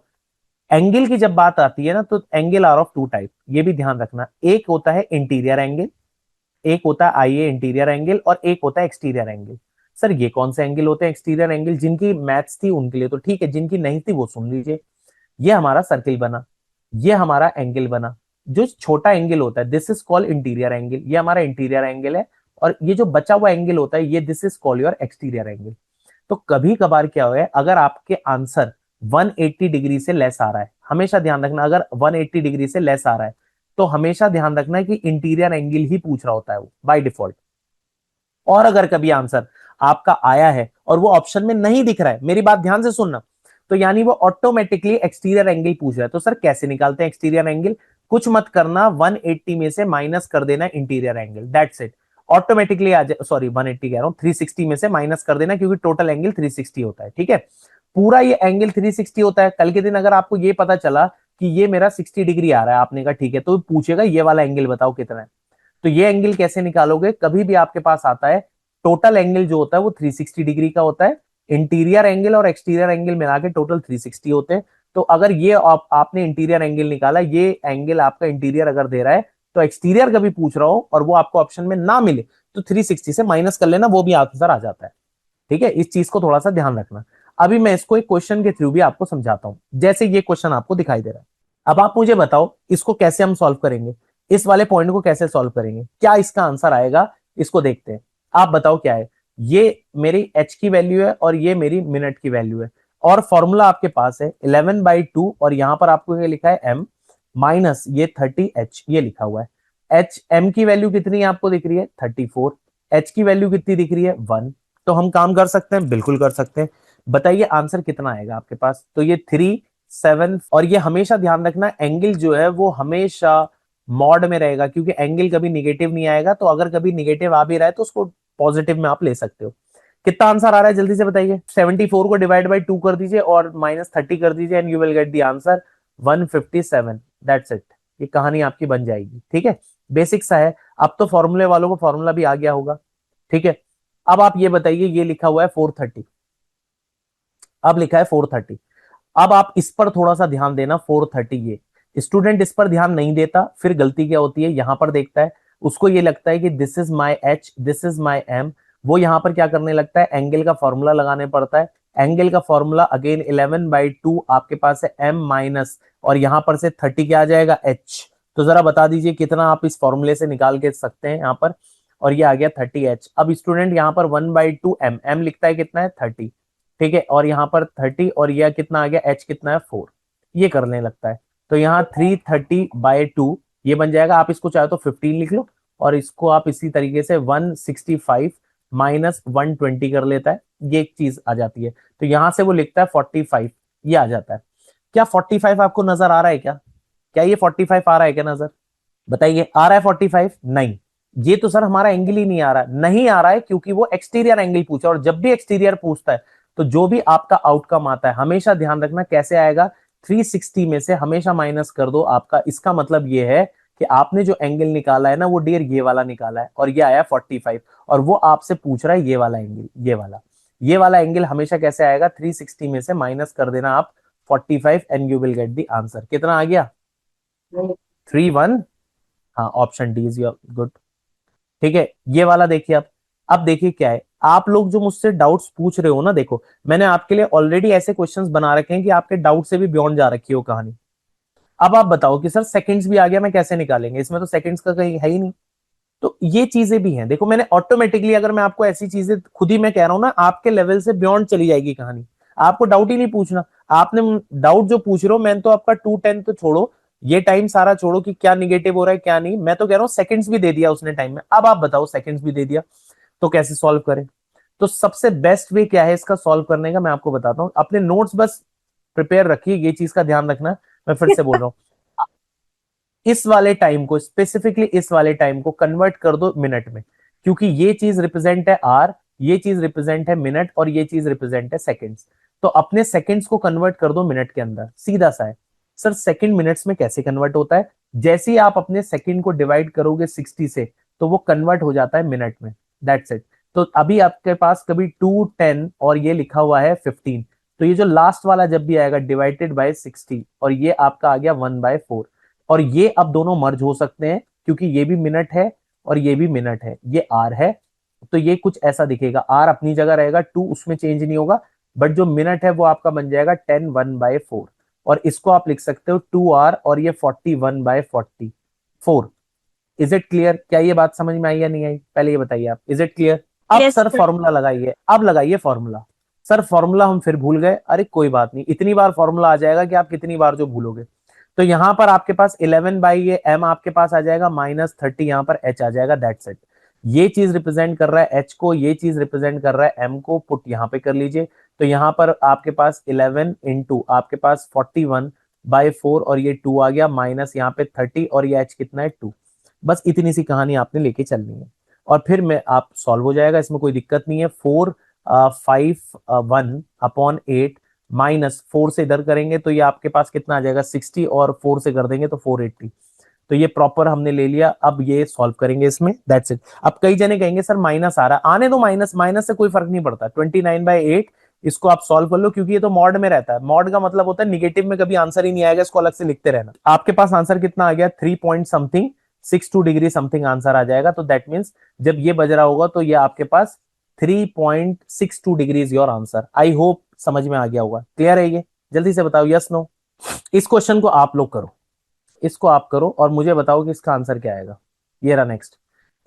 एंगल की जब बात आती है ना तो एंगल आर ऑफ 2 टाइप, ये भी ध्यान रखना। एक होता है इंटीरियर एंगल, एक होता है आईए इंटीरियर एंगल, और एक होता है एक्सटीरियर एंगल। सर ये कौन से एंगल होते हैं एक्सटीरियर एंगल, जिनकी मैथ्स थी उनके लिए तो ठीक है, जिनकी नहीं थी वो सुन लीजिए। ये हमारा सर्किल बना, ये हमारा एंगल बना, जो छोटा एंगल होता है this is called interior angle, ये हमारा इंटीरियर एंगल है। और ये जो बचा हुआ एंगल होता है ये this is called your exterior angle. तो कभी कभार क्या हुआ है, अगर आपके आंसर 180 डिग्री से लेस आ रहा है, हमेशा ध्यान रखना, अगर 180 डिग्री से लेस आ रहा है तो हमेशा ध्यान रखना कि इंटीरियर एंगल ही पूछ रहा होता है वो बाय डिफॉल्ट। और अगर कभी आंसर आपका आया है और वो ऑप्शन में नहीं दिख रहा है, मेरी बात ध्यान से सुनना, तो यानी वो ऑटोमेटिकली एक्सटीरियर एंगल पूछ रहा है। तो सर कैसे निकालते हैं एक्सटीरियर एंगल, कुछ मत करना, 180 में से माइनस कर देना interior angle, that's it, automatically आ जाए। सॉरी 180 कह रहा हूं, 360 में से माइनस कर देना, क्योंकि टोटल एंगल 360 होता है। ठीक है, पूरा ये एंगल 360 होता है। कल के दिन अगर आपको ये पता चला कि ये मेरा 60 डिग्री आ रहा है, आपने कहा ठीक है, तो पूछेगा ये वाला एंगल बताओ कितना है। तो ये एंगल कैसे निकालोगे, कभी भी आपके पास आता है टोटल एंगल जो होता है वो 360 डिग्री का होता है, इंटीरियर एंगल और एक्सटीरियर एंगल मिला के टोटल 360 होते हैं। तो अगर ये आपने इंटीरियर एंगल निकाला, ये एंगल आपका इंटीरियर अगर दे रहा है, तो एक्सटीरियर कभी पूछ रहा हो और वो आपको ऑप्शन में ना मिले तो 360 से माइनस कर लेना, वो भी आंसर आ जाता है। ठीक है, इस चीज को थोड़ा सा ध्यान रखना। अभी मैं इसको एक क्वेश्चन के थ्रू भी आपको समझाता हूं, जैसे ये क्वेश्चन आपको दिखाई दे रहा है। अब आप मुझे बताओ इसको कैसे हम सॉल्व करेंगे, इस वाले पॉइंट को कैसे सॉल्व करेंगे, क्या इसका आंसर आएगा, इसको देखते हैं। आप बताओ क्या है, ये मेरी एच की वैल्यू है और ये मेरी मिनट की वैल्यू है, और फॉर्मूला आपके पास है 11/2, और यहां पर आपको ये लिखा है एम माइनस ये 30 ये लिखा हुआ है। एच एम की वैल्यू कितनी है आपको दिख रही है 34, एच की वैल्यू कितनी दिख रही है 1, तो हम काम कर सकते हैं, बिल्कुल कर सकते हैं। बताइए आंसर कितना आएगा आपके पास। तो ये 3 7, और ये हमेशा ध्यान रखना एंगल जो है वो हमेशा मॉड में रहेगा, क्योंकि एंगल कभी निगेटिव नहीं आएगा। तो अगर कभी निगेटिव आ भी रहा है तो उसको पॉजिटिव में आप ले सकते हो। कितना आंसर आ रहा है जल्दी से बताइए। 74 को डिवाइड बाई 2 कर दीजिए और -30 कर दीजिए and you will get the answer 157। That's it, ये कहानी आपकी बन जाएगी। ठीक है, बेसिक सा है। अब तो फॉर्मूले वालों को फॉर्मूला भी आ गया होगा। ठीक है, अब आप ये बताइए, ये लिखा हुआ है 430, अब लिखा है 430। अब आप इस पर थोड़ा सा ध्यान देना। 430, ये स्टूडेंट इस पर ध्यान नहीं देता, फिर गलती क्या होती है, यहां पर देखता है, उसको ये लगता है कि this is my H, this is my M. वो यहां पर क्या करने लगता है, एंगल का फॉर्मूला लगाने पड़ता है। एंगल का फॉर्मूला अगेन 11/2 आपके पास है एम माइनस, और यहां पर से 30 क्या आ जाएगा, एच। तो जरा बता दीजिए कितना आप इस फॉर्मूले से निकाल के सकते हैं यहां पर। और ये आ गया 30H। अब स्टूडेंट यहां पर 1/2 एम, एम लिखता है कितना है 30। ठीक है, और यहाँ पर 30, और यह कितना आ गया, एच कितना है 4। ये करने लगता है। तो यहाँ 330/2 ये बन जाएगा। आप इसको चाहे तो 15 लिख लो, और इसको आप इसी तरीके से 165 माइनस 120 कर लेता है, ये एक चीज आ जाती है। तो यहां से वो लिखता है 45, ये आ जाता है। क्या 45 आपको नजर आ रहा है क्या? क्या ये 45 आ रहा है क्या नजर? बताइए, आ रहा है 45? नहीं, ये तो सर हमारा एंगल ही नहीं आ रहा है। नहीं आ रहा है क्योंकि वो एक्सटीरियर एंगल पूछा, और जब भी एक्सटीरियर पूछता है तो जो भी आपका आउटकम आता है हमेशा ध्यान रखना कैसे आएगा, 360 में से हमेशा माइनस कर दो आपका। इसका मतलब ये है कि आपने जो एंगल निकाला है ना वो डियर ये वाला निकाला है, और ये आया 45, और वो आपसे पूछ रहा है ये वाला एंगल, ये वाला एंगल हमेशा कैसे आएगा, 360 में से माइनस कर देना आप 45 and you will get the answer. कितना आ गया, 31। हाँ, option D is your good. ठीक है, ये वाला देखिए। अब देखिए क्या है, आप लोग जो मुझसे डाउट्स पूछ रहे हो ना, देखो मैंने आपके लिए ऑलरेडी ऐसे क्वेश्चंस बना रखे हैं कि आपके डाउट से भी बियॉन्ड जा रखी हो कहानी। अब आप बताओ कि सर सेकंड्स भी आ गया, मैं कैसे निकालेंगे, इसमें तो सेकंड्स का कहीं है ही नहीं। तो ये चीजें भी हैं। देखो मैंने ऑटोमेटिकली, अगर मैं आपको ऐसी चीजें खुद ही मैं कह रहा हूं ना, आपके लेवल से बियॉन्ड चली जाएगी कहानी। आपको डाउट ही नहीं पूछना। आपने डाउट जो पूछ रहे हो, मैंने तो आपका 210 तो छोड़ो, ये टाइम सारा छोड़ो कि क्या निगेटिव हो रहा है क्या नहीं, मैं तो कह रहा हूं सेकंड्स भी दे दिया उसने टाइम में। अब आप बताओ, सेकंड्स भी दे दिया तो कैसे सॉल्व करें। तो सबसे बेस्ट वे क्या है इसका सॉल्व करने का, मैं आपको बताता हूं। अपने नोट्स बस प्रिपेयर रखिए, ये चीज का ध्यान रखना। मैं फिर से बोल रहा हूं, इस वाले टाइम को, स्पेसिफिकली इस वाले टाइम को कन्वर्ट कर दो मिनट में, क्योंकि ये चीज रिप्रेजेंट है आर, ये चीज रिप्रेजेंट है मिनट, और ये चीज रिप्रेजेंट है सेकंड्स। तो अपने सेकंड्स को कन्वर्ट कर दो मिनट के अंदर, सीधा सा है। सर सेकंड मिनट्स में कैसे कन्वर्ट होता है, जैसे ही आप अपने सेकंड को डिवाइड करोगे 60 से तो वो कन्वर्ट हो जाता है मिनट में। That's it. तो अभी आपके पास कभी 210 और ये लिखा हुआ है 15, तो ये जो लास्ट वाला जब भी आएगा डिवाइडेड बाय 60, और ये आपका आ गया 1/4। और ये अब दोनों मर्ज हो सकते हैं क्योंकि ये भी मिनट है और ये भी मिनट है, ये आर है। तो ये कुछ ऐसा दिखेगा, आर अपनी जगह रहेगा, 2 उसमें चेंज नहीं होगा, बट जो मिनट है वो आपका बन जाएगा 10 1/4। और इसको आप लिख सकते हो 2R, और ये 41/44। Is it clear? क्या ये बात समझ में आई या नहीं आई, पहले ये बताइए आप। Is it clear? अब Yes, सर sir. फॉर्मूला लगाइए, अब लगाइए फॉर्मूला। सर फॉर्मूला हम फिर भूल गए, अरे कोई बात नहीं, इतनी बार फॉर्मूला आ जाएगा कि आप कितनी बार जो भूलोगे। तो यहां पर आपके पास 11/m आपके पास आ जाएगा, -30 यहां पर h आ जाएगा। That's it. ये चीज रिप्रेजेंट कर रहा है h को, ये चीज रिप्रेजेंट कर रहा है m को। पुट यहां पे कर लीजिए। तो यहां पर आपके पास 11 इंटू आपके पास 41/4, और ये 2 आ गया, माइनस यहाँ पे 30, और ये h कितना है 2। बस इतनी सी कहानी आपने लेके चलनी है, और फिर में आप सॉल्व हो जाएगा, इसमें कोई दिक्कत नहीं है। 451/8 माइनस 4 से इधर करेंगे तो ये आपके पास कितना आ जाएगा 60, और 4 से कर देंगे तो 480। तो ये प्रॉपर हमने ले लिया। अब ये सॉल्व करेंगे इसमें, दैट्स इट। अब कई जने कहेंगे सर माइनस आ रहा है, आने दो माइनस, माइनस से कोई फर्क नहीं पड़ता। 29/8 इसको आप सॉल्व कर लो, क्योंकि ये तो मॉड में रहता है। मॉड का मतलब होता है निगेटिव में कभी आंसर ही नहीं आएगा, इसको अलग से लिखते रहना। आपके पास आंसर कितना आ गया, 3 point something 62 degree something answer आ जाएगा। तो दैट मीन्स जब ये बज रहा होगा तो ये आपके पास 3.62 degree is your answer. I hope समझ में आ गया होगा। क्लियर है ये? जल्दी से बताओ यस नो। इस क्वेश्चन को आप लोग करो, इसको आप करो और मुझे बताओ कि इसका आंसर क्या आएगा। ये रहा नेक्स्ट।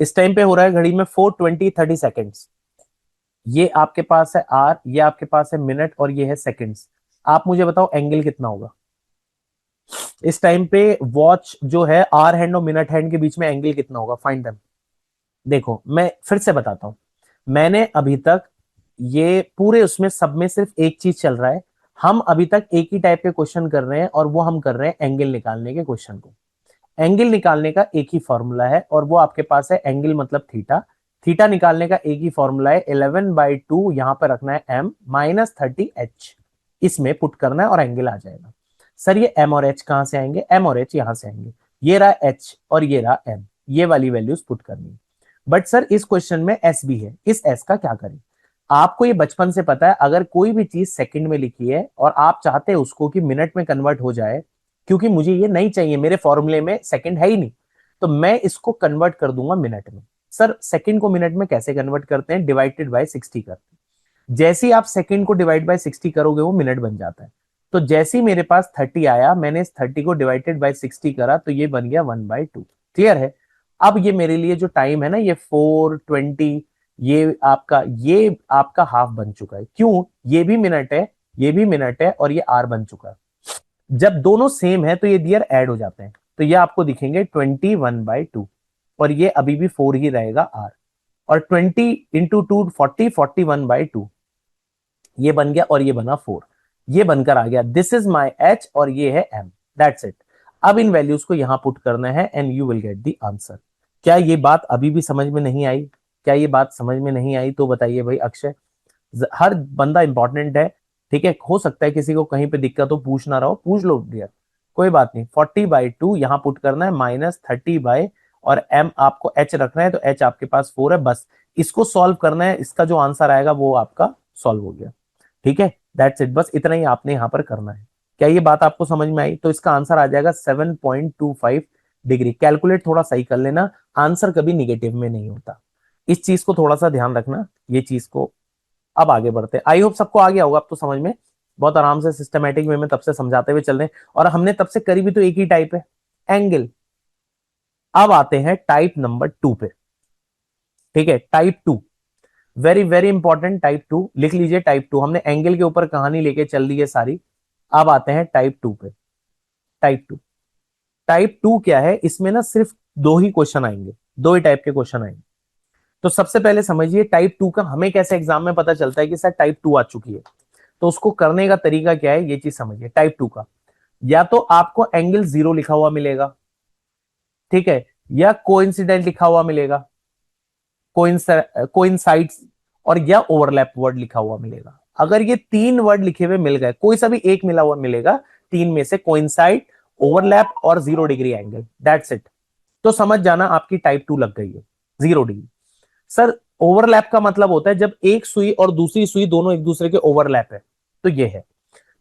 इस टाइम पे हो रहा है घड़ी में 4:20 30 ये आपके पास है आर, ये आपके पास है मिनट, और ये है सेकंड्स। आप मुझे बताओ एंगल कितना होगा इस टाइम पे। वॉच जो है आर हैंड और मिनट हैंड के बीच में एंगल कितना होगा, फाइंड देम। देखो मैं फिर से बताता हूं, मैंने अभी तक ये पूरे उसमें सब में सिर्फ एक चीज चल रहा है, हम अभी तक एक ही टाइप के क्वेश्चन कर रहे हैं और वो हम कर रहे हैं एंगल निकालने के क्वेश्चन को। एंगल निकालने का एक ही फॉर्मूला है और वो आपके पास है एंगल मतलब थीटा। थीटा निकालने का एक ही फॉर्मूला है 11/2, यहां पर रखना है m माइनस 30h, इसमें पुट करना है और एंगल आ जाएगा। सर ये m और h कहां से आएंगे? m और h यहां से आएंगे, ये रहा h और ये रहा m, ये वाली वैल्यूज पुट करनी है। बट सर इस क्वेश्चन में s भी है, इस s का क्या करें? आपको ये बचपन से पता है, अगर कोई भी चीज सेकंड में लिखी है और आप चाहते हैं उसको कि मिनट में कन्वर्ट हो जाए, क्योंकि मुझे ये नहीं चाहिए, मेरे फॉर्मूले में सेकंड है ही नहीं, तो मैं इसको कन्वर्ट कर दूंगा मिनट में। सर सेकंड को मिनट में कैसे कन्वर्ट करते हैं? डिवाइडेड बाय 60 करते हैं। जैसे ही आप सेकंड को डिवाइड बाय 60 करोगे वो मिनट बन जाता है। तो जैसे ही मेरे पास 30 आया, मैंने इस 30 को डिवाइडेड बाय 60 करा तो ये बन गया 1/2। क्लियर है? अब ये मेरे लिए जो टाइम है ना, ये 4:20, ये आपका हाफ बन चुका है। क्यों? ये भी मिनट है, ये भी मिनट है और ये आर बन चुका है। जब दोनों सेम है तो ये दियर ऐड हो जाते हैं, तो ये आपको दिखेंगे 21/2 और ये अभी भी 4 ही रहेगा आर, और 20 इंटू 2 40, 41/2 ये बन गया और ये बना 4, ये बनकर आ गया। दिस इज माई एच और ये है एम, दैट्स इट। अब इन वैल्यूज को यहां पुट करना है and you will get the answer. क्या ये बात अभी भी समझ में नहीं आई? क्या ये बात समझ में नहीं आई तो बताइए भाई अक्षय। हर बंदा इंपॉर्टेंट है, ठीक है। हो सकता है किसी को कहीं पे दिक्कत हो, पूछ ना रहो, पूछ लो डियर, कोई बात नहीं। 40/2 यहां पुट करना है माइनस 30 बाय, और m आपको h रखना है तो h आपके पास 4 है, बस इसको सॉल्व करना है। इसका जो आंसर आएगा वो आपका सॉल्व हो गया, ठीक है। दैट्स इट, बस इतना ही आपने यहां पर करना है। क्या ये बात आपको समझ में आई? तो इसका आंसर आ जाएगा 7.25 डिग्री। कैलकुलेट थोड़ा सही कर लेना, आंसर कभी निगेटिव में नहीं होता, इस चीज को थोड़ा सा ध्यान रखना, ये चीज को। अब आगे बढ़ते हैं, आई होप सबको आ गया होगा अब तो समझ में, बहुत आराम से सिस्टमेटिक वे में तब से समझाते हुए चल रहे हैं, और हमने तब से करी भी तो एक ही टाइप है, एंगल। अब आते हैं टाइप नंबर 2 पे, ठीक है। Type 2 very very important, type 2 लिख लीजिए। टाइप 2 हमने एंगल के ऊपर कहानी लेके चल ली है सारी। अब आते हैं टाइप 2 पे। टाइप 2, टाइप 2 क्या है? इसमें ना सिर्फ दो ही क्वेश्चन आएंगे, दो ही टाइप के क्वेश्चन आएंगे। तो सबसे पहले समझिए टाइप 2 का हमें कैसे एग्जाम में पता चलता है कि सर टाइप 2 आ चुकी है, तो उसको करने का तरीका क्या है, ये चीज समझिए। टाइप 2 का या तो आपको एंगल 0 लिखा हुआ मिलेगा, ठीक है, या कोइंसिडेंट लिखा हुआ मिलेगा, कोइंसाइड्स, और या ओवरलैप वर्ड लिखा हुआ मिलेगा। अगर ये तीन वर्ड लिखे हुए मिल गए, कोई सा भी एक मिला हुआ मिलेगा तीन में से, कोइंसाइड, ओवरलैप और 0 डिग्री एंगल, दैट्स इट, तो समझ जाना आपकी टाइप 2 लग गई है। 0 डिग्री। सर ओवरलैप का मतलब होता है जब एक सुई और दूसरी सुई दोनों एक दूसरे के ओवरलैप है, तो ये है।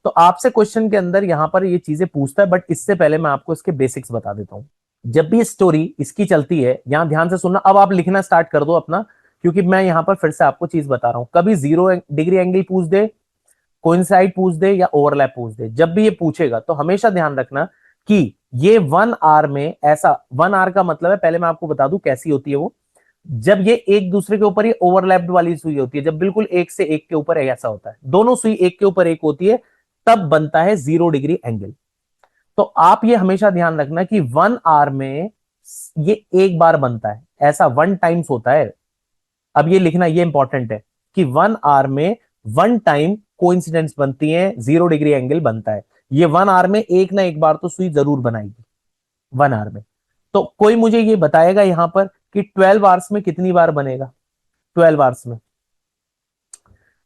तो आपसे क्वेश्चन के अंदर यहां पर ये चीजें पूछता है, बट इससे पहले मैं आपको इसके बेसिक्स बता देता हूं। जब भी स्टोरी इसकी चलती है, यहां ध्यान से सुनना, अब आप लिखना स्टार्ट कर दो अपना, क्योंकि मैं यहां पर फिर से आपको चीज बता रहा हूं। कभी 0 डिग्री एंगल पूछ दे, कोइंसाइड पूछ दे, या ओवरलैप पूछ दे, जब भी ये पूछेगा तो हमेशा ध्यान रखना कि ये 1 आर में, ऐसा 1 आर का मतलब है, पहले मैं आपको बता दूं कैसी होती है वो, जब ये एक दूसरे के ऊपर ये ओवरलैप्ड वाली सुई होती है, जब बिल्कुल एक से एक के ऊपर ऐसा होता है, दोनों सुई एक के ऊपर एक होती है, तब बनता है 0 डिग्री एंगल। तो आप ये हमेशा ध्यान रखना कि 1 आर में ये एक बार बनता है, ऐसा 1 टाइम्स होता है। अब ये लिखना, ये इंपॉर्टेंट है कि 1 आर में 1 टाइम कोइंसिडेंस बनती है, 0 डिग्री एंगल बनता है। ये 1 आर में एक ना एक बार तो सुई जरूर बनाएगी 1 आर में। तो कोई मुझे ये बताएगा यहां पर कि 12 आवर्स में कितनी बार बनेगा? 12 आवर्स में,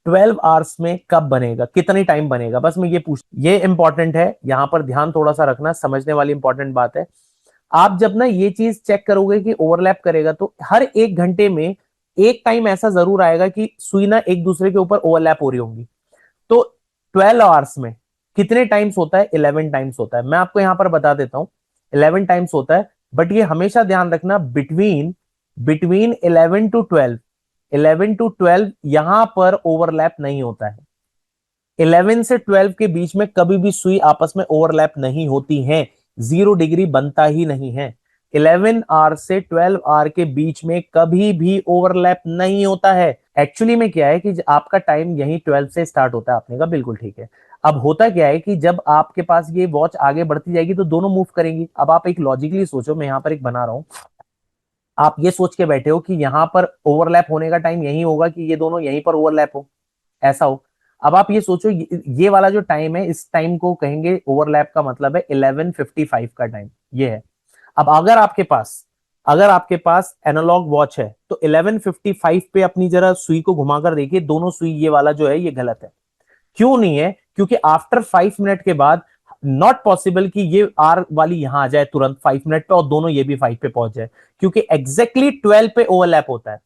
12 आवर्स में कब बनेगा, कितने टाइम बनेगा, बस मैं ये पूछ, ये इंपॉर्टेंट है, यहां पर ध्यान थोड़ा सा रखना, समझने वाली इंपॉर्टेंट बात है। आप जब ना ये चीज चेक करोगे कि ओवरलैप करेगा, तो हर 1 घंटे में एक टाइम ऐसा जरूर आएगा कि सुई ना एक दूसरे के ऊपर ओवरलैप हो रही होंगी। तो 12 आवर्स में कितने टाइम्स होता है? 11 टाइम्स होता है। मैं आपको यहां पर बता देता हूं, 11 टाइम्स होता है, बट ये हमेशा ध्यान रखना बिटवीन बिटवीन 11 टू 12, 11 टू 12 यहां पर ओवरलैप नहीं होता है। 11 से 12 के बीच में कभी भी सुई आपस में ओवरलैप नहीं होती है, 0 डिग्री बनता ही नहीं है। 11 आर से 12 आर के बीच में कभी भी ओवरलैप नहीं होता है। एक्चुअली में क्या है कि आपका टाइम यही 12 से स्टार्ट होता है, आपने कहा बिल्कुल ठीक है। अब होता क्या है कि जब आपके पास ये वॉच आगे बढ़ती जाएगी तो दोनों मूव करेंगी। अब आप एक लॉजिकली सोचो, मैं यहां पर एक बना रहा हूं, आप ये सोच के बैठे हो कि यहां पर ओवरलैप होने का टाइम यही होगा कि ये दोनों यहीं पर ओवरलैप हो, ऐसा हो। अब आप ये सोचो, ये वाला जो टाइम है, इस टाइम को कहेंगे ओवरलैप का मतलब है 11:55 का टाइम ये है। अब अगर आपके पास एनालॉग वॉच है तो 11:55 पे अपनी जरा सुई को घुमाकर देखिए, दोनों सुई ये वाला जो है ये गलत है। क्यों नहीं है? क्योंकि आफ्टर 5 मिनट के बाद नॉट पॉसिबल कि ये आर वाली यहां आ जाए तुरंत 5 मिनट पे और दोनों ये भी 5 पे पहुंच जाए, क्योंकि एग्जैक्टली 12 पे ओवरलैप होता है।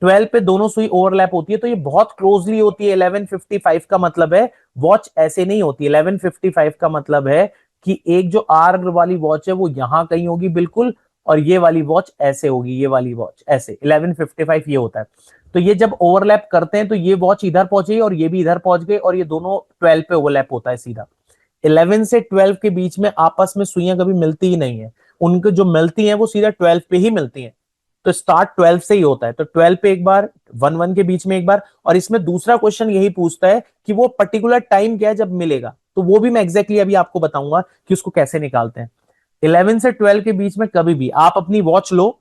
12 पे दोनों सुई ओवरलैप होती है, तो ये बहुत क्लोजली होती है। 11:55 का मतलब है वॉच ऐसे नहीं होती। 11:55 का मतलब है कि एक जो आर वाली वॉच है वो यहां कहीं होगी बिल्कुल, और ये वाली वॉच ऐसे होगी, ये वाली वॉच ऐसे। 11:55 ये होता है। तो ये जब ओवरलैप करते हैं तो ये वॉच इधर पहुंची और ये भी इधर पहुंच गई, और ये दोनों 12 पे ओवरलैप होता है सीधा। 11 से 12 के बीच में आपस में सुइयां कभी मिलती ही नहीं है, उनके जो मिलती हैं वो सीधा 12 पे ही मिलती हैं। तो स्टार्ट 12 से ही होता है, तो 12 पे एक बार, 1 के बीच में एक बार। और इसमें दूसरा क्वेश्चन यही पूछता है कि वो पर्टिकुलर टाइम क्या है जब मिलेगा, तो वो भी मैं एग्जैक्टली अभी आपको बताऊंगा कि उसको कैसे निकालते हैं। 11 से 12 के बीच में कभी भी आप अपनी वॉच लो,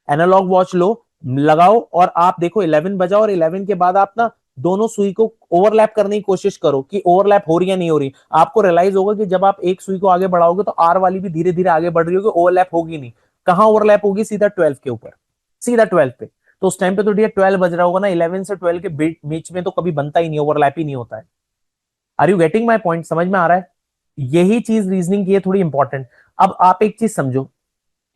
एनालॉग वॉच लो, लगाओ और आप देखो 11 बजा, और 11 के बाद आप ना दोनों सुई को ओवरलैप करने की कोशिश करो कि ओवरलैप हो रही है नहीं हो रही। आपको रियलाइज होगा कि जब आप एक सुई को आगे बढ़ाओगे तो आर वाली भी धीरे धीरे आगे बढ़ रही होगी, ओवरलैप होगी नहीं। कहां ओवरलैप होगी? सीधा 12 के ऊपर, सीधा 12 पे। तो उस टाइम पे तो 12 बज रहा होगा ना, 11 से 12 के बीच में तो कभी बनता ही नहीं, ओवरलैप ही नहीं होता है। Are you getting my point? समझ में आ रहा है? यही चीज रीजनिंग की है थोड़ी इंपॉर्टेंट। अब आप एक चीज समझो,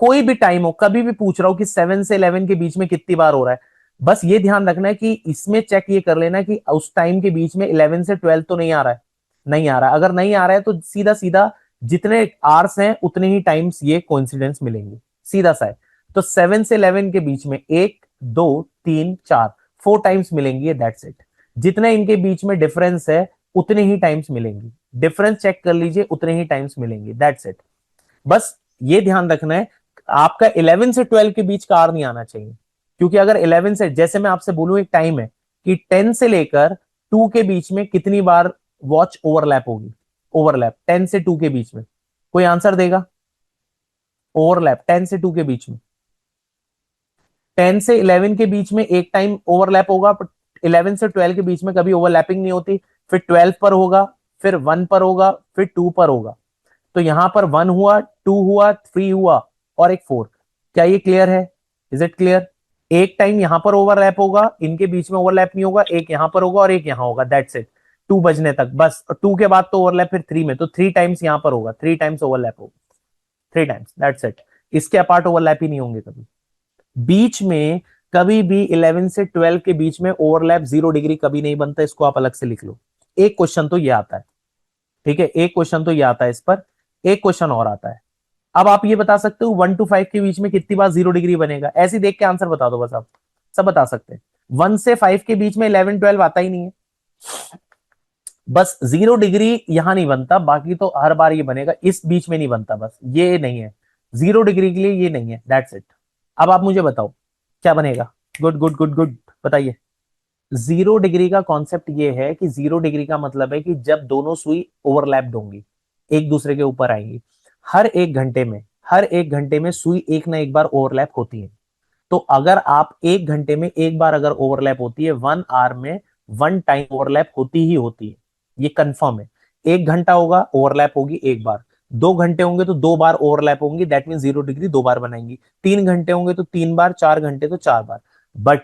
कोई भी टाइम हो, कभी भी पूछ रहा हूं कि 7 से 11 के बीच में कितनी बार हो रहा है, बस ये ध्यान रखना है कि इसमें चेक ये कर लेना कि उस टाइम के बीच में 11 से 12 तो नहीं आ रहा है। नहीं आ रहा है, अगर नहीं आ रहा है तो सीधा सीधा जितने आवर्स हैं उतने ही टाइम्स ये कोइंसिडेंस मिलेंगे, सीधा सा है। तो 7 से 11 के बीच में 1, 2, 3, 4, 4 टाइम्स मिलेंगी, दैट्स इट। जितने इनके बीच में डिफरेंस है उतने ही टाइम्स मिलेंगी, डिफरेंस चेक कर लीजिए, उतने ही टाइम्स मिलेंगी, दैट्स इट। बस ये ध्यान रखना है, आपका 11 से 12 के बीच का आर नहीं आना चाहिए। क्योंकि अगर 11 से, जैसे मैं आपसे बोलूं एक टाइम है कि 10 से लेकर 2 के बीच में कितनी बार वॉच ओवरलैप होगी, ओवरलैप 10 से 2 के बीच में, कोई आंसर देगा? ओवरलैप 10 से 2 के बीच में, 10 से 11 के बीच में एक टाइम ओवरलैप होगा, पर 11 से 12 के बीच में कभी ओवरलैपिंग नहीं होती। फिर 12 पर होगा, फिर 1 पर होगा, फिर 2 पर होगा। तो यहां पर 1 हुआ, 2 हुआ, 3 हुआ और एक 4। क्या ये क्लियर है? Is it clear? एक टाइम यहां पर ओवरलैप होगा, इनके बीच में ओवरलैप नहीं होगा, एक यहां पर होगा और एक यहां होगा, दैट्स इट। 2 बजने तक बस, और 2 के बाद तो ओवरलैप फिर 3 में, तो 3 टाइम्स यहां पर होगा, 3 टाइम्स ओवरलैप होगा, 3 टाइम्स, दैट्स इट। इसके अपार्ट ओवरलैप ही नहीं होंगे कभी बीच में। कभी भी 11 से 12 के बीच में ओवरलैप 0 डिग्री कभी नहीं बनता, इसको आप अलग से लिख लो। एक क्वेश्चन तो ये आता है, ठीक है, एक क्वेश्चन तो ये आता है इस पर। एक क्वेश्चन और आता है। अब आप ये बता सकते हो 1 to 5 के बीच में कितनी बार 0 डिग्री बनेगा, ऐसे देख के आंसर बता दो बस, आप सब बता सकते हैं। 1 से 5 के बीच में 11 12 आता ही नहीं है, बस 0 डिग्री यहां नहीं बनता, बाकी तो हर बार ये बनेगा, इस बीच में नहीं बनता, बस ये नहीं है 0 डिग्री के लिए, ये नहीं है, दैट्स इट। अब आप मुझे बताओ क्या बनेगा? गुड गुड गुड गुड, बताइए। 0 डिग्री का कॉन्सेप्ट ये है कि 0 डिग्री का मतलब है कि जब दोनों सुई ओवरलैप होंगी, एक दूसरे के ऊपर आएंगी, हर एक घंटे में, हर एक घंटे में सुई एक ना एक बार ओवरलैप होती है। तो अगर आप एक घंटे में एक बार अगर ओवरलैप होती है, 1 आवर में 1 टाइम ओवरलैप होती ही होती है, ये कंफर्म है। 1 घंटा होगा, ओवरलैप होगी एक बार। 2 घंटे होंगे तो 2 बार ओवरलैप होंगी, दैट मीन 0 डिग्री 2 बार बनाएंगी। 3 घंटे होंगे तो 3 बार, 4 घंटे तो 4 बार। बट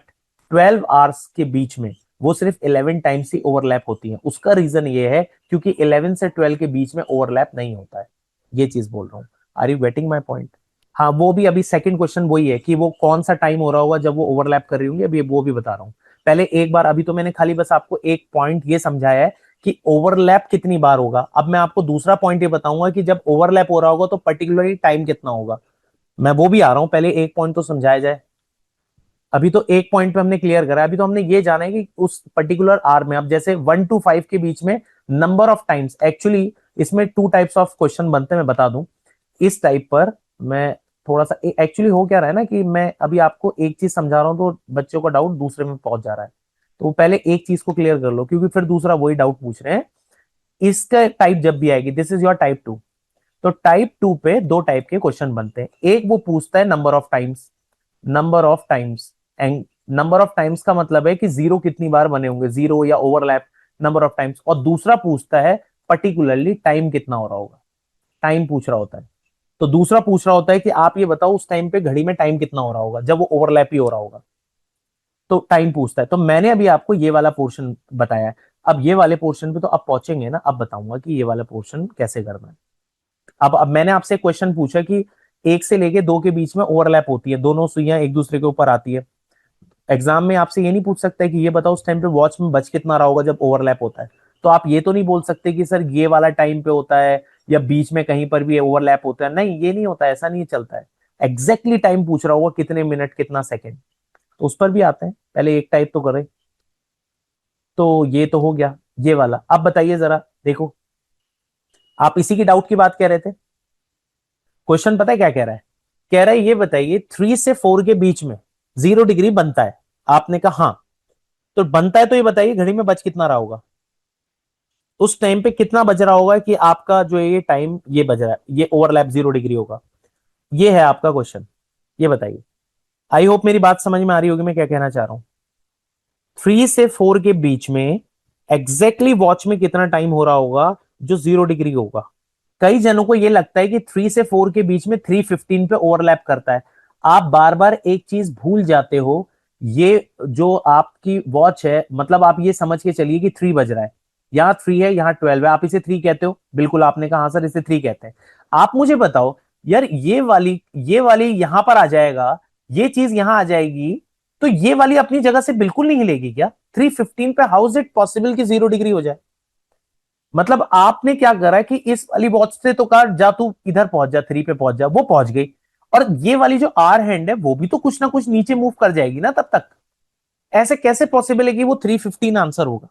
12 आवर्स के बीच में वो सिर्फ 11 टाइम्स ही ओवरलैप होती है। उसका रीजन ये है क्योंकि 11 से 12 के बीच में ओवरलैप नहीं होता है, ये चीज बोल रहा हूं। Are you getting my point? हाँ, वो भी अभी सेकंड क्वेश्चन वही है कि वो कौन सा टाइम हो रहा होगा जब वो ओवरलैप कर रही होंगी, अभी वो भी बता रहा हूँ। पहले एक बार, अभी तो मैंने खाली बस आपको एक पॉइंट ये समझाया है कि ओवरलैप कितनी बार होगा। अब मैं आपको दूसरा पॉइंट ये बताऊंगा कि जब ओवरलैप हो रहा होगा तो पर्टिकुलरली टाइम कितना होगा, मैं वो भी आ रहा हूं। पहले एक पॉइंट तो समझाया जाए। अभी तो एक पॉइंट पे हमने क्लियर करा, अभी तो हमने ये जाना है कि उस पर्टिकुलर आर में, अब जैसे 1 to 5 के बीच में नंबर ऑफ टाइम्स, एक्चुअली इसमें 2 टाइप्स ऑफ क्वेश्चन बनते हैं, मैं बता दूं। इस टाइप पर मैं थोड़ा सा, एक्चुअली हो क्या रहा है ना कि मैं अभी आपको एक चीज समझा रहा हूं तो बच्चों का डाउट दूसरे में पहुंच जा रहा है, तो पहले एक चीज को क्लियर कर लो, क्योंकि फिर दूसरा वही डाउट पूछ रहे हैं। इसका टाइप जब भी आएगी, दिस इज योर टाइप 2, तो टाइप 2 पे 2 टाइप के क्वेश्चन बनते हैं। एक वो पूछता है number of times, number of times, and number of times का मतलब है कि जीरो कितनी बार बने होंगे, जीरो या ओवरलैप नंबर ऑफ टाइम्स। और दूसरा पूछता है पर्टिकुलरली टाइम कितना हो रहा होगा, टाइम पूछ रहा होता है। तो दूसरा पूछ रहा होता है कि आप ये बताओ उस टाइम पे घड़ी में टाइम कितना हो रहा होगा जब वो ओवरलैप ही हो रहा होगा, तो टाइम पूछता है। तो मैंने अभी आपको ये वाला पोर्शन बताया है। अब ये वाले पोर्शन पे तो अब पहुंचेंगे ना, अब बताऊंगा कि ये वाला पोर्शन कैसे करना है। अब मैंने आपसे क्वेश्चन पूछा कि एक से लेके दो के बीच में ओवरलैप होती है, दोनों सुइयां एक दूसरे के ऊपर आती है। एग्जाम में आपसे ये नहीं पूछ सकता है कि ये बताओ उस टाइम पे वॉच में बज कितना रहा होगा जब ओवरलैप होता है। तो आप ये तो नहीं बोल सकते कि सर ये वाला टाइम पे होता है या बीच में कहीं पर भी ओवरलैप होता है, नहीं ये नहीं होता है, ऐसा नहीं चलता है। एग्जैक्टली टाइम पूछ रहा होगा कितने मिनट कितना सेकंड। तो उस पर भी आते हैं, पहले एक टाइप तो करें। तो ये तो हो गया ये वाला। अब बताइए जरा, देखो आप इसी की डाउट की बात कह रहे थे। क्वेश्चन पता है क्या कह रहा है? कह रहा है ये बताइए 3 से 4 के बीच में 0 डिग्री बनता है। आपने कहा हाँ, तो बनता है तो ये बताइए घड़ी में बज कितना रहा होगा, उस टाइम पे कितना बज रहा होगा कि आपका जो ये टाइम ये बज रहा है, ये ओवरलैप 0 डिग्री होगा। ये है आपका क्वेश्चन, ये बताइए। आई होप मेरी बात समझ में आ रही होगी मैं क्या कहना चाह रहा हूं। 3 से 4 के बीच में एग्जैक्टली वॉच में कितना टाइम हो रहा होगा जो 0 डिग्री होगा। कई जनों को यह लगता है कि 3 से 4 के बीच में 3:15 पे ओवरलैप करता है। आप बार बार एक चीज भूल जाते हो। ये जो आपकी वॉच है, मतलब आप ये समझ के चलिए कि 3 बज रहा है, यहाँ 3 है यहाँ 12 है, आप इसे 3 कहते हो, बिल्कुल आपने कहा हाँ सर इसे 3 कहते हैं। आप मुझे बताओ यार, ये वाली यहां पर आ जाएगा, ये चीज यहां आ जाएगी, तो ये वाली अपनी जगह से बिल्कुल नहीं हिलेगी क्या? 3:15 पे हाउ इज इट पॉसिबल कि 0 डिग्री हो जाए? मतलब आपने क्या करा कि इस वाली वॉच से तो कहा जा तू इधर पहुंच जा, 3 पे पहुंच जा, वो पहुंच गई। और ये वाली जो आर हैंड है वो भी तो कुछ ना कुछ नीचे मूव कर जाएगी ना तब तक। ऐसे कैसे पॉसिबल है कि वो 3:15 आंसर होगा?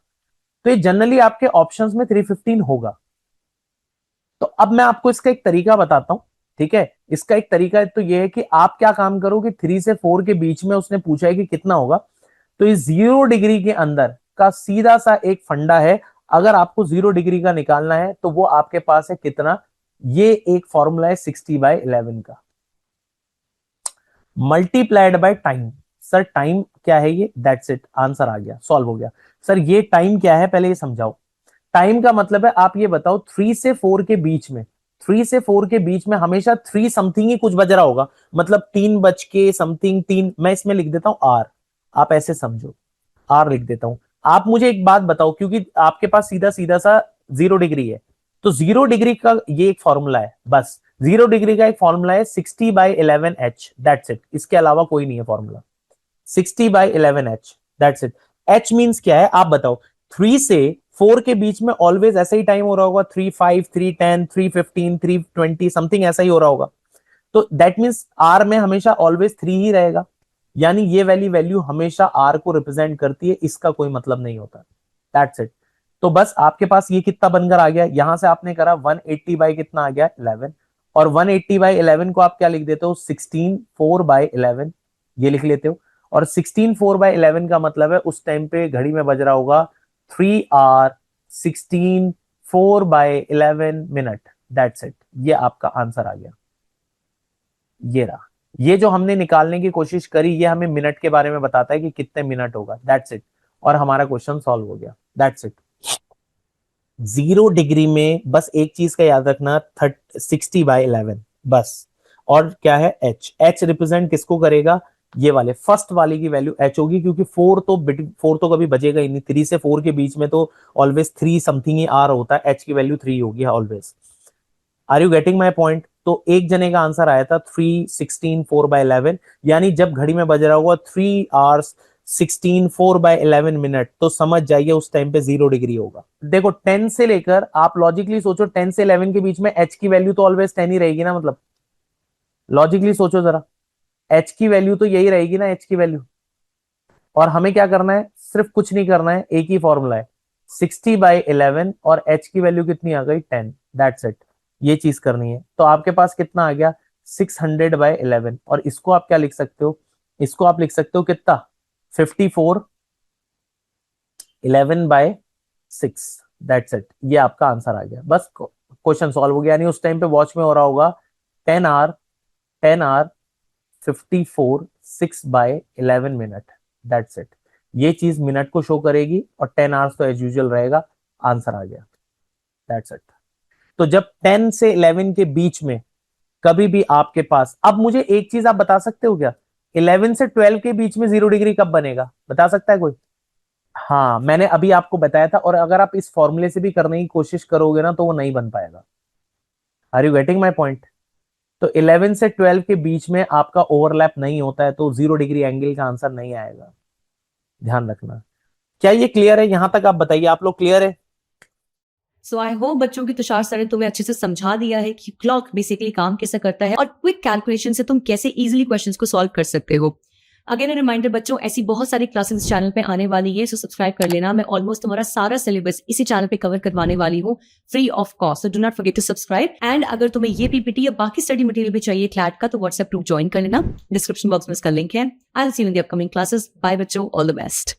तो ये जनरली आपके ऑप्शंस में 3:15 होगा। तो अब मैं आपको इसका एक तरीका बताता हूं, ठीक है? इसका एक तरीका तो ये है कि आप क्या काम करो कि 3 से 4 के बीच में उसने पूछा है कि कितना होगा, तो इस 0 डिग्री के अंदर का सीधा सा एक फंडा है। अगर आपको 0 डिग्री का निकालना है तो वो आपके पास है कितना, ये एक फॉर्मूला है 60/11 का, multiplied by time. Sir time क्या है ये? दैट्स इट, आंसर आ गया, सॉल्व हो गया। सर ये टाइम क्या है पहले ये समझाओ। टाइम का मतलब है, आप ये बताओ 3 से 4 के बीच में, 3 से 4 के बीच में हमेशा 3 समथिंग ही कुछ बज रहा होगा, मतलब 3 बज के समथिंग 3। मैं इसमें लिख देता हूं आर, आप ऐसे समझो, आर लिख देता हूं। आप मुझे एक बात बताओ, क्योंकि आपके पास सीधा सीधा सा 0 डिग्री है, तो 0 डिग्री का ये एक फॉर्मूला है बस। 0 डिग्री का एक फॉर्मूला है 60/11h, दैट्स इट, इसके अलावा कोई नहीं है formula. 60/11h, that's it. h means क्या है आप बताओ? 3 से 4 के बीच में ऑलवेज ऐसा ही टाइम हो रहा होगा, 3:05, 3:10, 3:15, 3:20 समथिंग ऐसा ही हो रहा होगा। तो दैट मीन्स आर में हमेशा ऑलवेज 3 ही रहेगा, यानी ये वाली वैल्यू हमेशा आर को रिप्रेजेंट करती है, इसका कोई मतलब नहीं होता। That's it. तो बस आपके पास ये कितना बनकर आ गया, यहां से आपने करा 180 बाई कितना आ गया 11, और 180/11 को आप क्या लिख देते हो? 16/4/11 ये लिख लेते हो। और 16/4/11 का मतलब है उस टाइम पे घड़ी में बज रहा होगा 3 hours 16/4/11 दैट्स इट, ये आपका आंसर आ गया। ये रहा, ये जो हमने निकालने की कोशिश करी ये हमें मिनट के बारे में बताता है कि कितने मिनट होगा, दैट्स इट। और हमारा क्वेश्चन सॉल्व हो गया, दैट्स इट। 0 डिग्री में बस एक चीज का याद रखना, 60/11 बस। और क्या है? एच रिप्रेजेंट किसको करेगा? ये वाले फर्स्ट वाले की वैल्यू एच होगी, क्योंकि 4 तो कभी बजेगा ही नहीं। 3 से 4 के बीच में तो ऑलवेज 3 समथिंग ही आर होता है, एच की वैल्यू 3 होगी always. Are you getting my point? तो एक जने का आंसर आया था 3:16/4/11, यानी जब घड़ी में बज रहा होगा 3 hours 16/4/11 तो समझ जाइए उस टाइम पे 0 डिग्री होगा। देखो 10 से लेकर, आप लॉजिकली सोचो, 10 से 11 के बीच में एच की वैल्यू तो ऑलवेज 10 ही रहेगी ना, मतलब लॉजिकली सोचो जरा, एच की वैल्यू तो यही रहेगी ना, एच की वैल्यू। और हमें क्या करना है? सिर्फ कुछ नहीं करना है, एक ही फॉर्मूला है 60/11, और एच की वैल्यू कितनी आ गई 10, दैट्स इट। ये चीज करनी है। तो आपके पास कितना आ गया? 600/11, और इसको आप क्या लिख सकते हो? इसको आप लिख सकते हो कितना? 54 11/6, दैट्स इट। ये आपका आंसर आ गया, बस क्वेश्चन सॉल्व हो गया। यानी उस टाइम पे वॉच में हो रहा होगा 10 hour 54 6/11। That's it. ये चीज मिनट को शो करेगी और 10 आवर्स तो एज यूजुअल रहेगा। आंसर आ गया, दैट्स इट। तो जब 10 से 11 के बीच में कभी भी आपके पास, अब मुझे एक चीज आप बता सकते हो क्या, 11 से 12 के बीच में 0 डिग्री कब बनेगा, बता सकता है कोई? हाँ, मैंने अभी आपको बताया था, और अगर आप इस फॉर्मूले से भी करने की कोशिश करोगे ना तो वो नहीं बन पाएगा। Are you getting my point? तो 11 से 12 के बीच में आपका ओवरलैप नहीं होता है तो 0 डिग्री एंगल का आंसर नहीं आएगा, ध्यान रखना। क्या ये क्लियर है? यहां तक आप बताइए, आप लोग क्लियर है? सो आई होप बच्चों की तुषार सर ने तुम्हें अच्छे से समझा दिया है कि क्लॉक बेसिकली काम कैसे करता है और क्विक कैलकुलेशन से तुम कैसे इजीली क्वेश्चंस को सॉल्व कर सकते हो। अगेन रिमाइंडर बच्चों, ऐसी बहुत सारी क्लासेस चैनल पे आने वाली है, सो सब्सक्राइब कर लेना। मैं ऑलमोस्ट तुम्हारा सारा सिलेबस इसी चैनल पे कवर करवाने वाली हूँ free of cost, so do not forget to subscribe. And अगर तुम्हें ये पीपीटी या बाकी स्टडी मटेरियल भी चाहिए क्लैट का तो व्हाट्सएप ग्रुप ज्वाइन कर लेना, डिस्क्रिप्शन बॉक्स में इसका लिंक है। I will see you in the upcoming classes. Bye बच्चों, ऑल द बेस्ट।